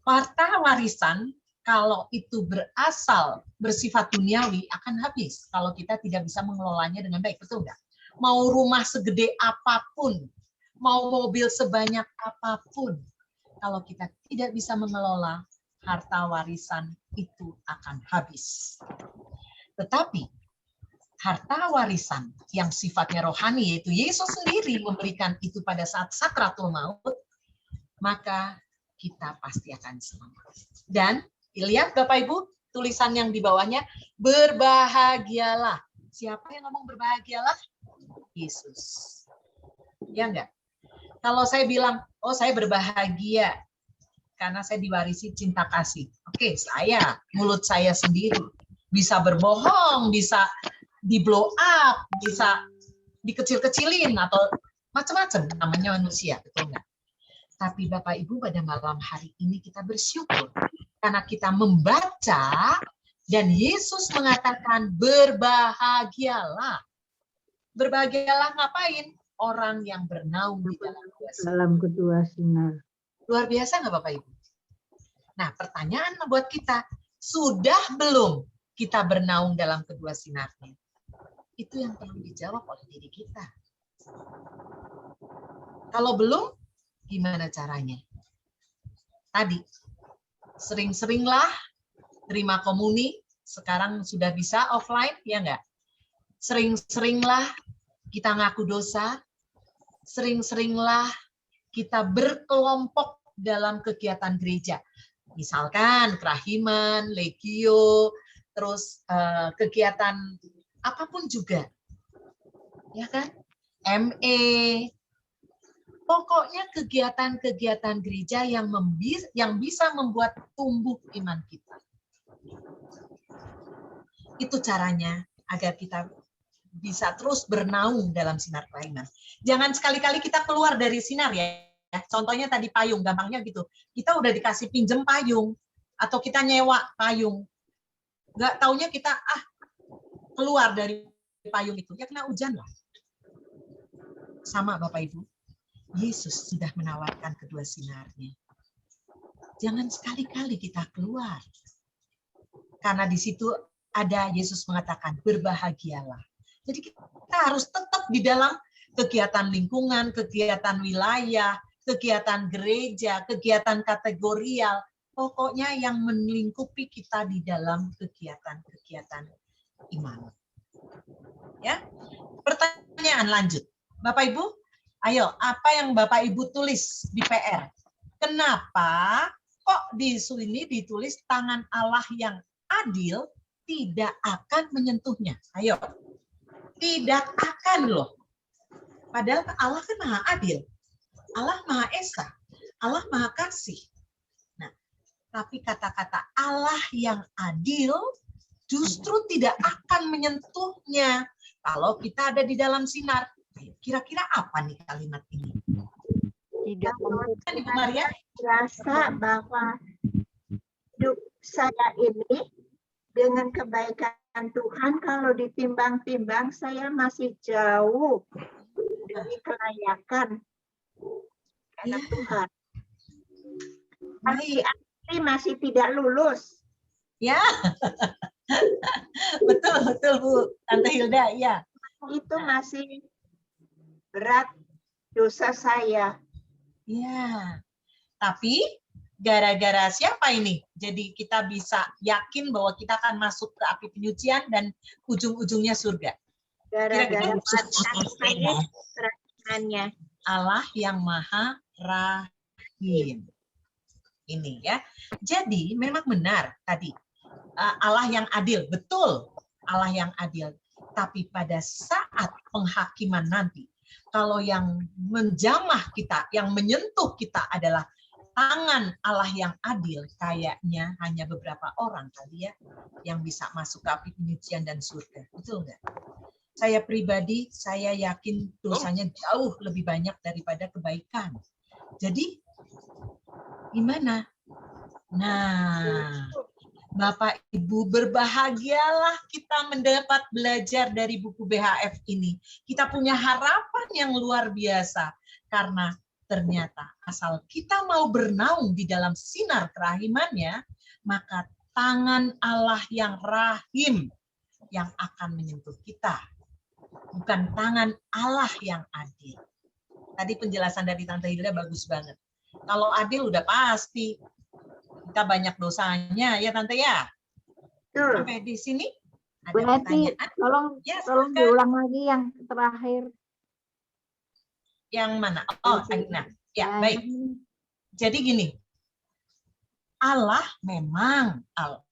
harta warisan kalau itu berasal bersifat duniawi akan habis kalau kita tidak bisa mengelolanya dengan baik, betul nggak? Mau rumah segede apapun, mau mobil sebanyak apapun, kalau kita tidak bisa mengelola, harta warisan itu akan habis. Tetapi harta warisan yang sifatnya rohani, yaitu Yesus sendiri memberikan itu pada saat sakratul maut, maka kita pasti akan selamat. Dan lihat Bapak Ibu, tulisan yang di bawahnya, berbahagialah. Siapa yang ngomong berbahagialah? Yesus. Ya enggak? Kalau saya bilang, oh saya berbahagia karena saya diwarisi cinta kasih. Oke, saya, mulut saya sendiri bisa berbohong, bisa di blow up, bisa dikecil-kecilin atau macam-macam, namanya manusia, betul enggak? Tapi Bapak Ibu, pada malam hari ini kita bersyukur karena kita membaca dan Yesus mengatakan berbahagialah. Berbahagialah ngapain? Orang yang bernaung di dalam kedua sinar. Luar biasa nggak Bapak Ibu? Nah, pertanyaan buat kita, sudah belum kita bernaung dalam kedua sinarnya? Itu yang perlu dijawab oleh diri kita. Kalau belum, gimana caranya? Tadi, sering-seringlah terima komuni, sekarang sudah bisa offline, ya nggak? Sering-seringlah kita ngaku dosa, sering-seringlah kita berkelompok dalam kegiatan gereja. Misalkan kerahiman, legio, terus kegiatan apapun juga. Ya kan? ME. Pokoknya kegiatan-kegiatan gereja yang bisa membuat tumbuh iman kita. Itu caranya agar kita bisa terus bernaung dalam sinar kerahiman. Jangan sekali-kali kita keluar dari sinar ya. Contohnya tadi payung, gampangnya gitu. Kita udah dikasih pinjem payung atau kita nyewa payung. Nggak taunya kita keluar dari payung itu, ya kena hujan lah. Sama Bapak Ibu, Yesus sudah menawarkan kedua sinarnya. Jangan sekali-kali kita keluar. Karena di situ ada Yesus mengatakan berbahagialah. Jadi kita harus tetap di dalam kegiatan lingkungan, kegiatan wilayah, kegiatan gereja, kegiatan kategorial, pokoknya yang melingkupi kita di dalam kegiatan-kegiatan iman. Ya, pertanyaan lanjut, Bapak Ibu, ayo apa yang Bapak Ibu tulis di PR? Kenapa kok di sini ditulis tangan Allah yang adil tidak akan menyentuhnya? Ayo, tidak akan loh. Padahal Allah kan maha adil. Allah maha esa. Allah maha kasih. Nah, tapi kata-kata Allah yang adil justru tidak akan menyentuhnya kalau kita ada di dalam sinar. Kira-kira apa nih kalimat ini? tidak Kan Ibu Maria? Rasa bahwa hidup saya ini dengan kebaikan Tuhan, kalau ditimbang-timbang saya masih jauh dari kelayakan anak Iya. Tuhan. Baik. Masih tidak lulus. Ya. Betul Bu, Tante Hilda, ya. Itu masih berat dosa saya. Ya. Tapi gara-gara siapa ini? Jadi kita bisa yakin bahwa kita akan masuk ke api penyucian dan ujung-ujungnya surga. Gara-gara perhatiannya. Allah yang Maha Rahim. Ini ya. Jadi memang benar tadi. Allah yang adil, betul. Allah yang adil. Tapi pada saat penghakiman nanti, kalau yang menjamah kita, yang menyentuh kita adalah tangan Allah yang adil, kayaknya hanya beberapa orang kali ya yang bisa masuk ke api penyucian dan surga. Betul nggak? Saya pribadi, saya yakin dosanya jauh lebih banyak daripada kebaikan. Jadi, gimana? Nah, Bapak Ibu, berbahagialah kita mendapat belajar dari buku BHF ini. Kita punya harapan yang luar biasa. Karena ternyata asal kita mau bernaung di dalam sinar kerahimannya, maka tangan Allah yang rahim yang akan menyentuh kita. Bukan tangan Allah yang adil. Tadi penjelasan dari Tante Hilda bagus banget. Kalau adil udah pasti kita banyak dosanya ya Tante ya. Sampai di sini ada Bu Eti, pertanyaan. tolong Ya, tolong silakan. diulang lagi yang terakhir. Yang mana? Oh, nah, ya baik. Jadi gini, Allah memang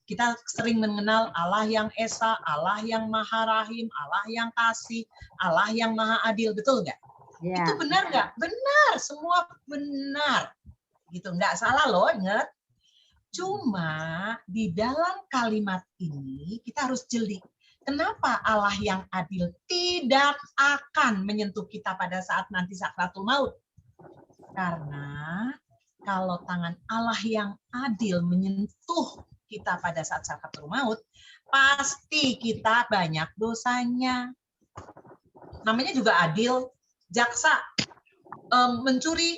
kita sering mengenal Allah yang Esa, Allah yang Maha Rahim, Allah yang Kasih, Allah yang Maha Adil, betul nggak? Ya. Itu benar nggak? Benar, semua benar. Gitu, nggak salah loh, ingat. Cuma di dalam kalimat ini kita harus jeli. Kenapa Allah yang adil tidak akan menyentuh kita pada saat nanti sakratul maut? Karena kalau tangan Allah yang adil menyentuh kita pada saat sakratul maut, pasti kita banyak dosanya. Namanya juga adil. Jaksa mencuri,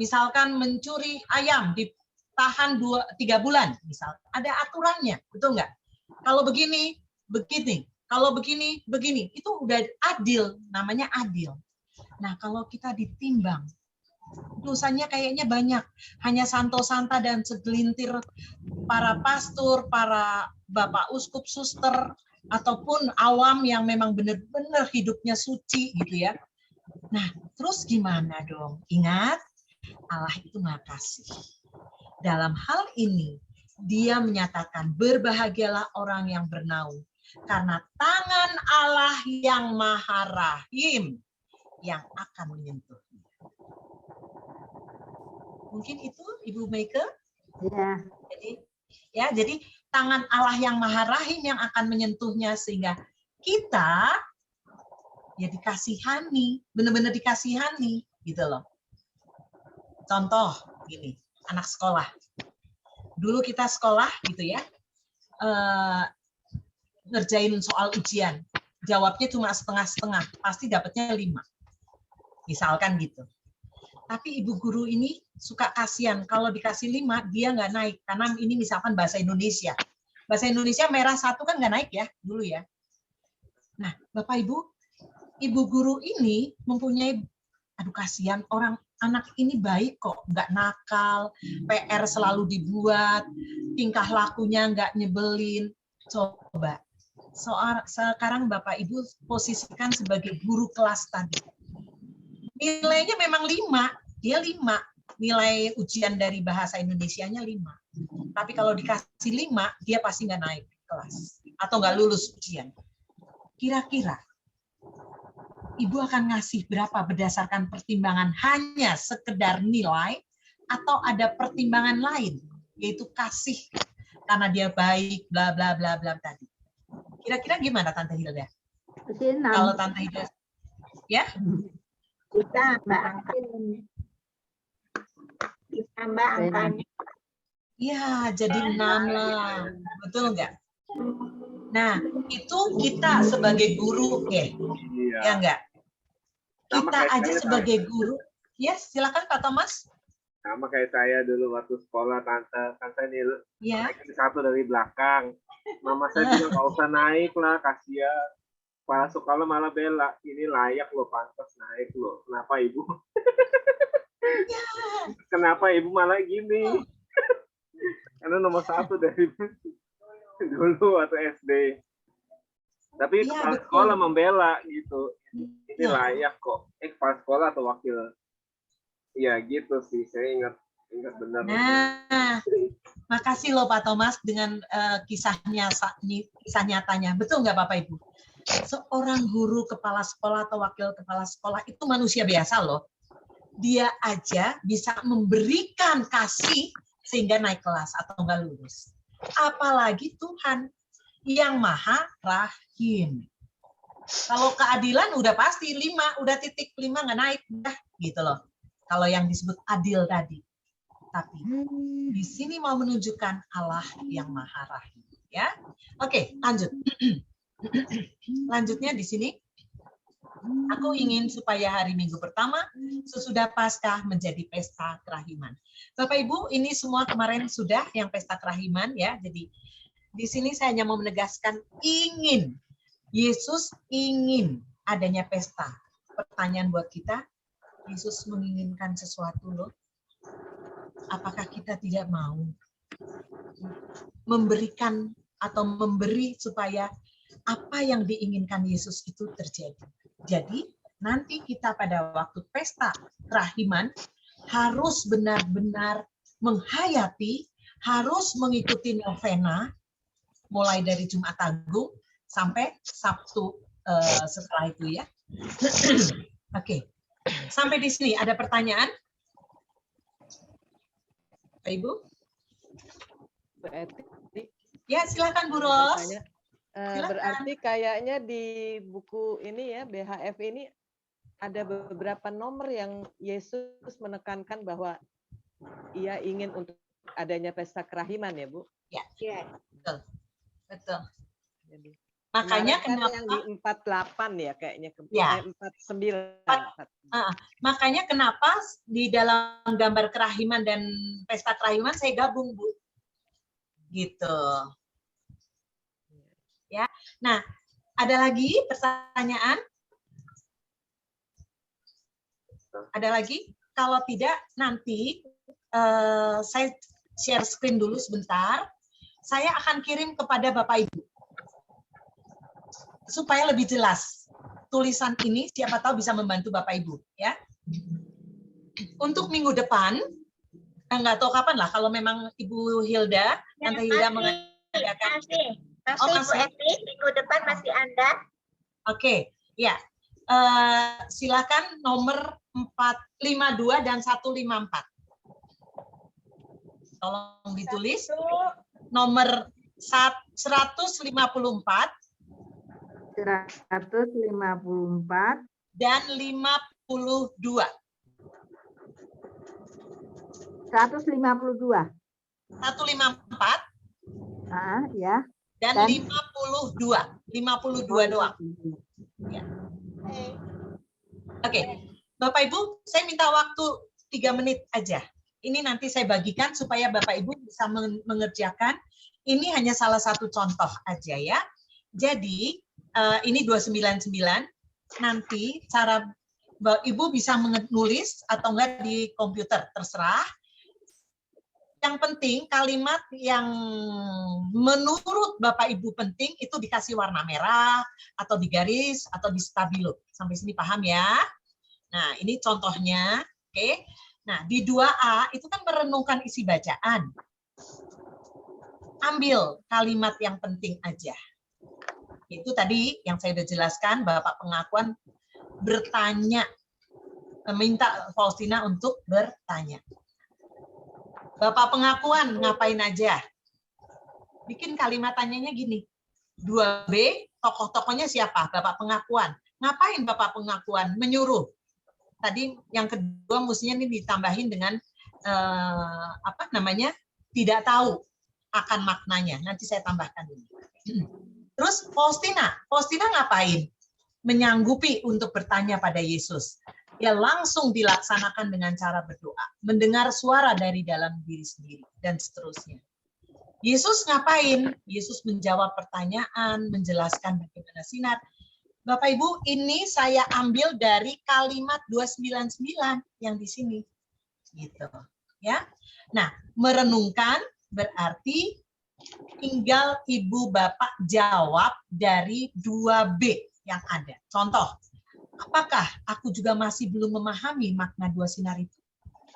misalkan mencuri ayam, ditahan 3 bulan, misal. Ada aturannya, betul nggak? Kalau begini, begini. Kalau begini, begini. Itu udah adil, namanya adil. Nah, kalau kita ditimbang, dosanya kayaknya banyak. Hanya santo-santa dan segelintir para pastor, para bapak uskup, suster, ataupun awam yang memang benar-benar hidupnya suci gitu ya. Nah, terus gimana dong? Ingat, Allah itu Maha Kasih. Dalam hal ini, Dia menyatakan berbahagialah orang yang bernaung. Karena tangan Allah yang Maha Rahim yang akan menyentuhnya. Mungkin itu Ibu Meike? Ya. Jadi tangan Allah yang Maha Rahim yang akan menyentuhnya sehingga kita ya dikasihani, benar-benar dikasihani gitu loh. Contoh gini, anak sekolah. Dulu kita sekolah gitu ya, ngerjain soal ujian, jawabnya cuma setengah-setengah, pasti dapatnya 5. Misalkan gitu. Tapi ibu guru ini suka kasihan, kalau dikasih 5, dia nggak naik. Karena ini misalkan bahasa Indonesia. Bahasa Indonesia merah 1 kan nggak naik ya, dulu ya. Nah, Bapak Ibu guru ini mempunyai, aduh kasihan, anak ini baik kok, nggak nakal, PR selalu dibuat, tingkah lakunya nggak nyebelin. Coba, sekarang Bapak Ibu posisikan sebagai guru kelas tadi. Nilainya memang 5, dia 5. Nilai ujian dari bahasa Indonesianya 5. Tapi kalau dikasih 5, dia pasti nggak naik kelas. Atau nggak lulus ujian. Kira-kira, Ibu akan ngasih berapa berdasarkan pertimbangan hanya sekedar nilai atau ada pertimbangan lain, yaitu kasih karena dia baik, bla bla bla bla tadi. Kira-kira gimana Tante Hilda? Kalau Tante Hilda, ya? Kita Mbak Angka. Tambah angkanya. Ya, jadi 6 lah. Betul nggak? Nah, itu kita sebagai guru, ya Iya. nggak? Sama Kita kayak aja saya, sebagai guru. Ya, silakan Pak Thomas. Sama kayak saya dulu waktu sekolah, tante. Kan saya Ya. naik satu dari belakang. Mama saya bilang, nggak usah naik lah, kasihan. Kepala sekolah malah bela. Ini layak loh, pantas naik loh. Kenapa Ibu? Kenapa Ibu malah gini? Karena nomor 1 dari dulu atau SD. Tapi Iya, kepala betul. sekolah membela gitu. Ini Ya. layak kok. Kepala sekolah atau wakil? Iya gitu sih. Saya ingat benar. Nah, makasih loh Pak Thomas dengan kisah nyatanya. Betul nggak Bapak Ibu? Seorang guru, kepala sekolah atau wakil kepala sekolah itu manusia biasa loh. Dia aja bisa memberikan kasih sehingga naik kelas atau nggak lulus. Apalagi Tuhan yang maha rahim. Kalau keadilan udah pasti 5, udah titik 5 nggak naik, udah gitu loh. Kalau yang disebut adil tadi. Tapi di sini mau menunjukkan Allah yang maha rahim. Ya, oke, lanjut. Lanjutnya di sini. Aku ingin supaya hari Minggu pertama sesudah Paskah menjadi pesta kerahiman. Bapak Ibu, ini semua kemarin sudah yang pesta kerahiman ya. Jadi di sini saya hanya mau menegaskan ingin. Yesus ingin adanya pesta. Pertanyaan buat kita, Yesus menginginkan sesuatu loh. Apakah kita tidak mau memberikan atau memberi supaya apa yang diinginkan Yesus itu terjadi? Jadi nanti kita pada waktu pesta kerahiman harus benar-benar menghayati, harus mengikuti novena mulai dari Jumat Agung sampai Sabtu setelah itu ya. Oke. Sampai di sini ada pertanyaan? Pak Ibu? Bu Eti. Ya, silakan Bu Ros. Berarti kayaknya di buku ini ya, BHF ini ada beberapa nomor yang Yesus menekankan bahwa ia ingin untuk adanya pesta kerahiman ya, Bu? Ya, betul. Betul. Jadi, makanya kenapa kenapa yang di 48 ya kayaknya ya. 49. Makanya kenapa di dalam gambar kerahiman dan pesta kerahiman saya gabung, Bu. Gitu. Ya. Nah, ada lagi pertanyaan? Ada lagi? Kalau tidak nanti saya share screen dulu sebentar. Saya akan kirim kepada Bapak Ibu supaya lebih jelas tulisan ini, siapa tahu bisa membantu Bapak Ibu ya. Untuk minggu depan, nggak tahu kapan lah, kalau memang Ibu Hilda, Tante Hilda mengadakan. Masih Bu Eti, minggu depan masih Anda. Oke, ya. Silakan nomor 452 dan 154. Tolong ditulis. Nomor 154 dan 52. 152. 154 Ya. dan 52. 52 doang. Ya. Oke. Bapak Ibu, saya minta waktu 3 menit aja. Ini nanti saya bagikan supaya Bapak Ibu bisa mengerjakan. Ini hanya salah satu contoh aja ya. Jadi ini 299. Nanti cara Ibu bisa menulis atau enggak di komputer, terserah. Yang penting kalimat yang menurut Bapak Ibu penting itu dikasih warna merah atau digaris atau di stabilo. Sampai sini paham ya? Nah, ini contohnya. Oke. Nah, di 2A itu kan merenungkan isi bacaan. Ambil kalimat yang penting aja. Itu tadi yang saya sudah jelaskan, Bapak pengakuan bertanya, meminta Faustina untuk bertanya. Bapak pengakuan ngapain aja? Bikin kalimat tanyanya gini. 2B, tokoh-tokohnya siapa? Bapak pengakuan. Ngapain Bapak pengakuan? Menyuruh. Tadi yang kedua mestinya ini ditambahin dengan tidak tahu akan maknanya. Nanti saya tambahkan dulu. Terus Faustina ngapain? Menyanggupi untuk bertanya pada Yesus. Dia langsung dilaksanakan dengan cara berdoa, mendengar suara dari dalam diri sendiri, dan seterusnya. Yesus ngapain? Yesus menjawab pertanyaan, menjelaskan bagaimana sinar. Bapak Ibu, ini saya ambil dari kalimat 299 yang di sini. Gitu, ya. Nah, merenungkan berarti tinggal Ibu Bapak jawab dari 2B yang ada. Contoh, apakah aku juga masih belum memahami makna 2 sinar itu?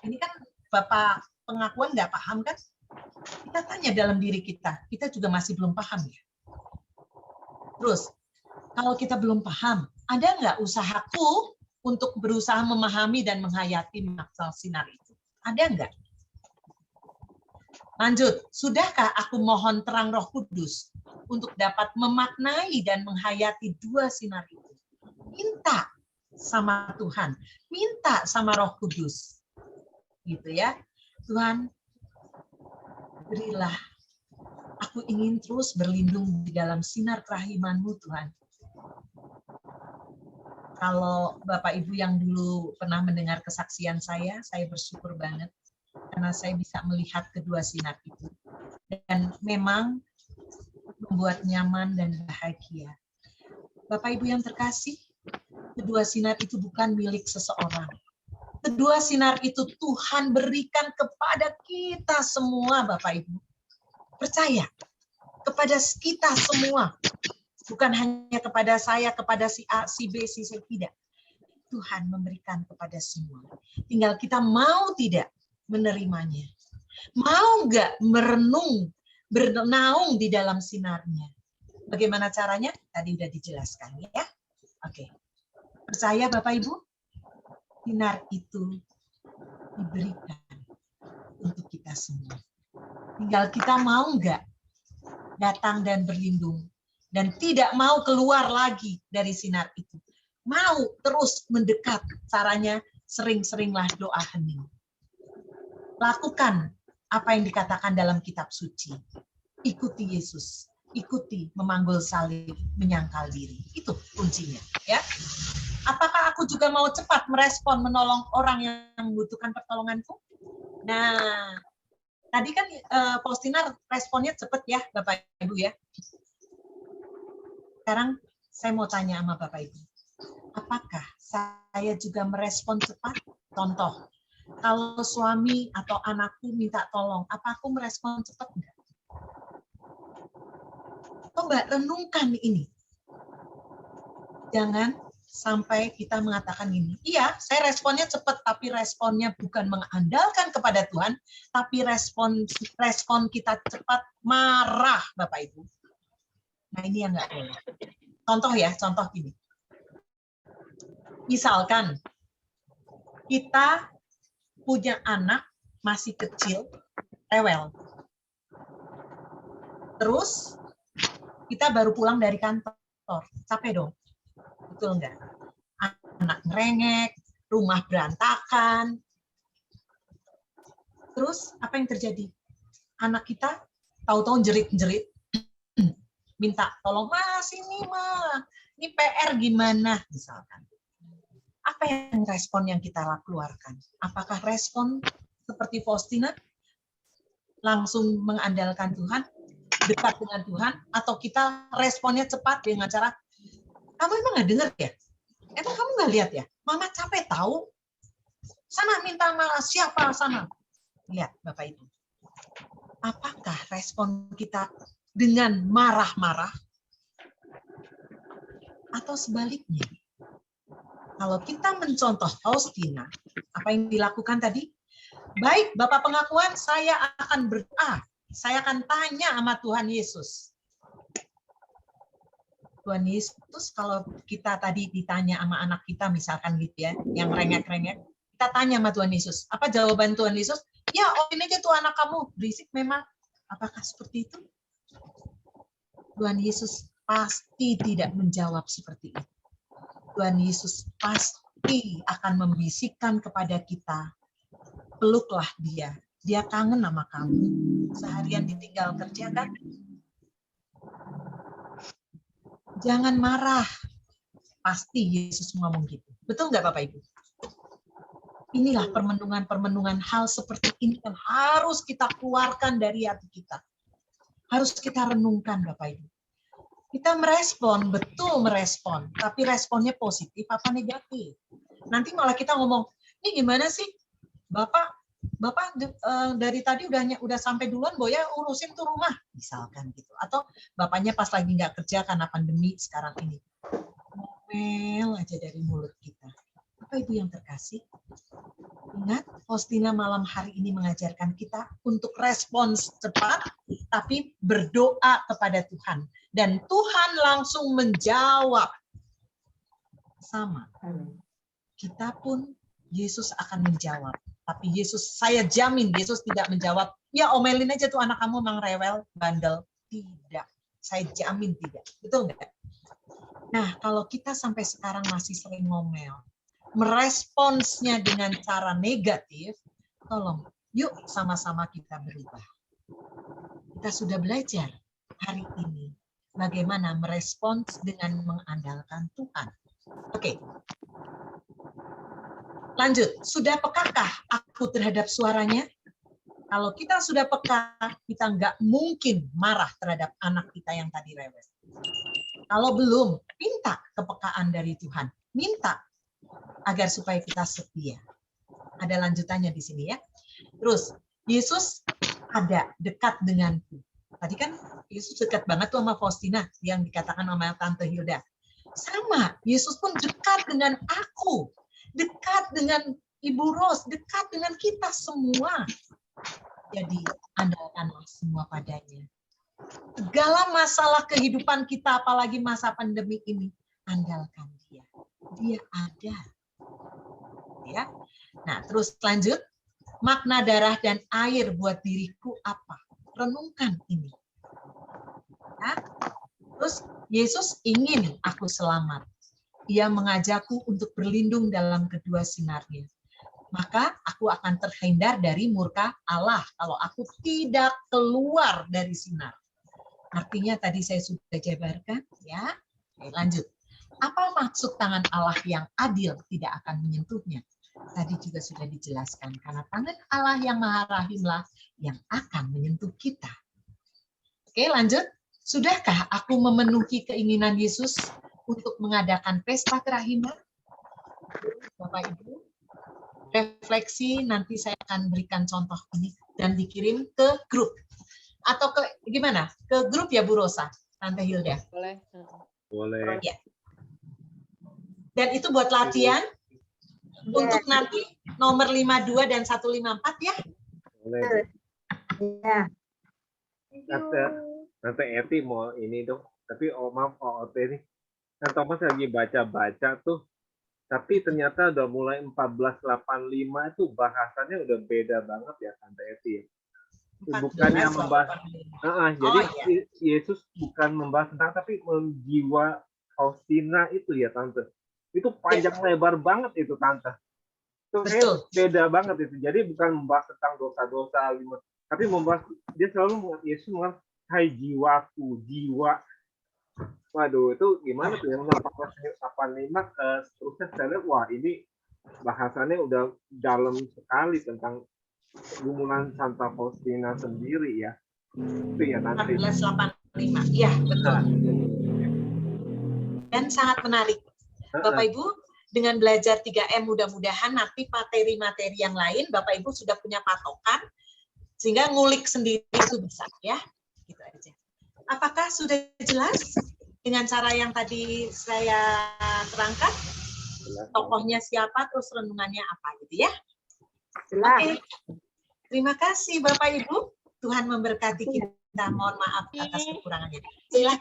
Ini kan Bapak pengakuan nggak paham kan? Kita tanya dalam diri kita juga masih belum paham ya. Terus, kalau kita belum paham, ada nggak usahaku untuk berusaha memahami dan menghayati makna sinar itu? Ada nggak? Lanjut, sudahkah aku mohon terang Roh Kudus untuk dapat memaknai dan menghayati 2 sinar itu? Minta sama Tuhan, minta sama Roh Kudus. Gitu ya. Tuhan, berilah, aku ingin terus berlindung di dalam sinar kerahiman-Mu, Tuhan. Kalau Bapak Ibu yang dulu pernah mendengar kesaksian saya bersyukur banget karena saya bisa melihat kedua sinar itu. Dan memang membuat nyaman dan bahagia. Bapak Ibu yang terkasih, kedua sinar itu bukan milik seseorang. Kedua sinar itu Tuhan berikan kepada kita semua, Bapak Ibu. Percaya, kepada kita semua. Bukan hanya kepada saya, kepada si A, si B, si C, tidak. Tuhan memberikan kepada semua. Tinggal kita mau tidak menerimanya. Mau nggak bernaung di dalam sinarnya. Bagaimana caranya? Tadi udah dijelaskan ya. Oke. Percaya Bapak Ibu? Sinar itu diberikan untuk kita semua. Tinggal kita mau nggak datang dan berlindung dan tidak mau keluar lagi dari sinar itu. Mau terus mendekat, caranya sering-seringlah doa hening. Lakukan apa yang dikatakan dalam kitab suci. Ikuti Yesus, ikuti memanggul salib, menyangkal diri. Itu kuncinya, ya. Apakah aku juga mau cepat merespon menolong orang yang membutuhkan pertolonganku? Nah, tadi kan Faustina responnya cepat ya, Bapak Ibu ya. Sekarang saya mau tanya sama Bapak Ibu. Apakah saya juga merespon cepat? Contoh, kalau suami atau anakku minta tolong, apa aku merespon cepat enggak? Coba renungkan ini. Jangan sampai kita mengatakan gini, iya saya responnya cepat, tapi responnya bukan mengandalkan kepada Tuhan, tapi respon kita cepat marah, Bapak Ibu. Nah ini yang nggak boleh. Contoh ya, contoh gini. Misalkan kita punya anak masih kecil, rewel. Terus kita baru pulang dari kantor, capek dong. Betul enggak? Anak ngerengek, rumah berantakan. Terus apa yang terjadi? Anak kita tahu-tahu jerit-jerit, minta tolong, Mas ini mah, ini PR gimana? Misalkan. Apa yang respon yang kita keluarkan? Apakah respon seperti Faustina? Langsung mengandalkan Tuhan, dekat dengan Tuhan, atau kita responnya cepat dengan cara, kamu emang nggak dengar ya? Emang kamu nggak lihat ya? Mama capek tahu. Sana minta maaf siapa sana? Lihat Bapak Ibu. Apakah respon kita dengan marah-marah? Atau sebaliknya? Kalau kita mencontoh Faustina, apa yang dilakukan tadi? Baik, Bapak pengakuan, saya akan berdoa. Saya akan tanya sama Tuhan Yesus. Tuhan Yesus, kalau kita tadi ditanya sama anak kita, misalkan gitu ya, yang rengek-rengek, kita tanya sama Tuhan Yesus. Apa jawaban Tuhan Yesus? Ya, ini aja tuh anak kamu, berisik memang. Apakah seperti itu? Tuhan Yesus pasti tidak menjawab seperti itu. Tuhan Yesus pasti akan membisikkan kepada kita, peluklah dia. Dia kangen sama kamu. Seharian ditinggal kerja kan? Jangan marah. Pasti Yesus ngomong gitu. Betul nggak Bapak Ibu? Inilah permenungan-permenungan hal seperti ini yang harus kita keluarkan dari hati kita. Harus kita renungkan Bapak Ibu. Kita merespon, betul merespon. Tapi responnya positif apa negatif? Nanti malah kita ngomong, ini gimana sih? Bapak dari tadi udah sampai duluan, Boya urusin tuh rumah. Misalkan gitu. Atau bapaknya pas lagi nggak kerja karena pandemi sekarang ini. Ngomel aja dari mulut kita. Bapak Ibu yang terkasih, ingat Faustina malam hari ini mengajarkan kita untuk respons cepat, tapi berdoa kepada Tuhan. Dan Tuhan langsung menjawab. Sama. Kita pun Yesus akan menjawab. Tapi Yesus, saya jamin Yesus tidak menjawab, ya omelin aja tuh anak kamu emang rewel, bandel. Tidak. Saya jamin tidak. Betul nggak? Nah, kalau kita sampai sekarang masih sering ngomel, meresponsnya dengan cara negatif, tolong, yuk sama-sama kita berubah. Kita sudah belajar hari ini bagaimana merespons dengan mengandalkan Tuhan. Oke. Lanjut, sudah pekakah aku terhadap suaranya? Kalau kita sudah peka, kita nggak mungkin marah terhadap anak kita yang tadi rewel. Kalau belum, minta kepekaan dari Tuhan. Minta agar supaya kita setia. Ada lanjutannya di sini ya. Terus, Yesus ada dekat denganku. Tadi kan Yesus dekat banget tuh sama Faustina yang dikatakan sama Tante Hilda. Sama, Yesus pun dekat dengan aku. Dekat dengan Ibu Ros, dekat dengan kita semua. Jadi, andalkanlah semua padanya. Segala masalah kehidupan kita, apalagi masa pandemi ini, andalkan dia. Dia ada. Ya. Nah, terus lanjut. Makna darah dan air buat diriku apa? Renungkan ini. Ya. Terus Yesus ingin aku selamat. Ia mengajakku untuk berlindung dalam kedua sinarnya. Maka aku akan terhindar dari murka Allah kalau aku tidak keluar dari sinar. Artinya tadi saya sudah jabarkan, ya. Oke, lanjut. Apa maksud tangan Allah yang adil tidak akan menyentuhnya? Tadi juga sudah dijelaskan, karena tangan Allah yang Maha Rahimlah yang akan menyentuh kita. Oke, lanjut. Sudahkah aku memenuhi keinginan Yesus untuk mengadakan pesta kerahiman? Bapak Ibu, refleksi, nanti saya akan berikan contoh ini dan dikirim ke grup. Atau ke gimana? Ke grup ya Bu Rosa, Tante Hilda? Boleh. Boleh. Ya. Dan itu buat latihan untuk nanti nomor 52 dan 154 ya. Boleh. Ya. Tante Eti mau ini dong. Tapi maaf OOT nih. Kan Thomas lagi baca-baca tuh. Tapi ternyata udah mulai 1485 itu bahasanya udah beda banget ya Tante Eti. Bukannya membahas, jadi iya. Yesus bukan membahas tentang, tapi menjiwa Faustina itu ya Tante. Itu panjang lebar banget itu Tante. Itu beda banget itu. Jadi bukan membahas tentang dosa-dosa, tapi membahas, dia selalu Yesus mengatakan, hai jiwaku, jiwa. Waduh, itu gimana tuh yang 1485 seterusnya saya lihat, wah ini bahasannya udah dalam sekali tentang gumulan Santa Faustina sendiri ya. Itu ya nanti. 1485, ya betul. Dan sangat menarik. Bapak Ibu, dengan belajar 3M mudah-mudahan nanti materi-materi yang lain Bapak Ibu sudah punya patokan, sehingga ngulik sendiri itu bisa ya. Gitu aja. Apakah sudah jelas dengan cara yang tadi saya terangkan? Tokohnya siapa, terus renungannya apa gitu ya? Oke. Terima kasih Bapak Ibu. Tuhan memberkati kita. Mohon maaf atas kekurangannya. Silakan.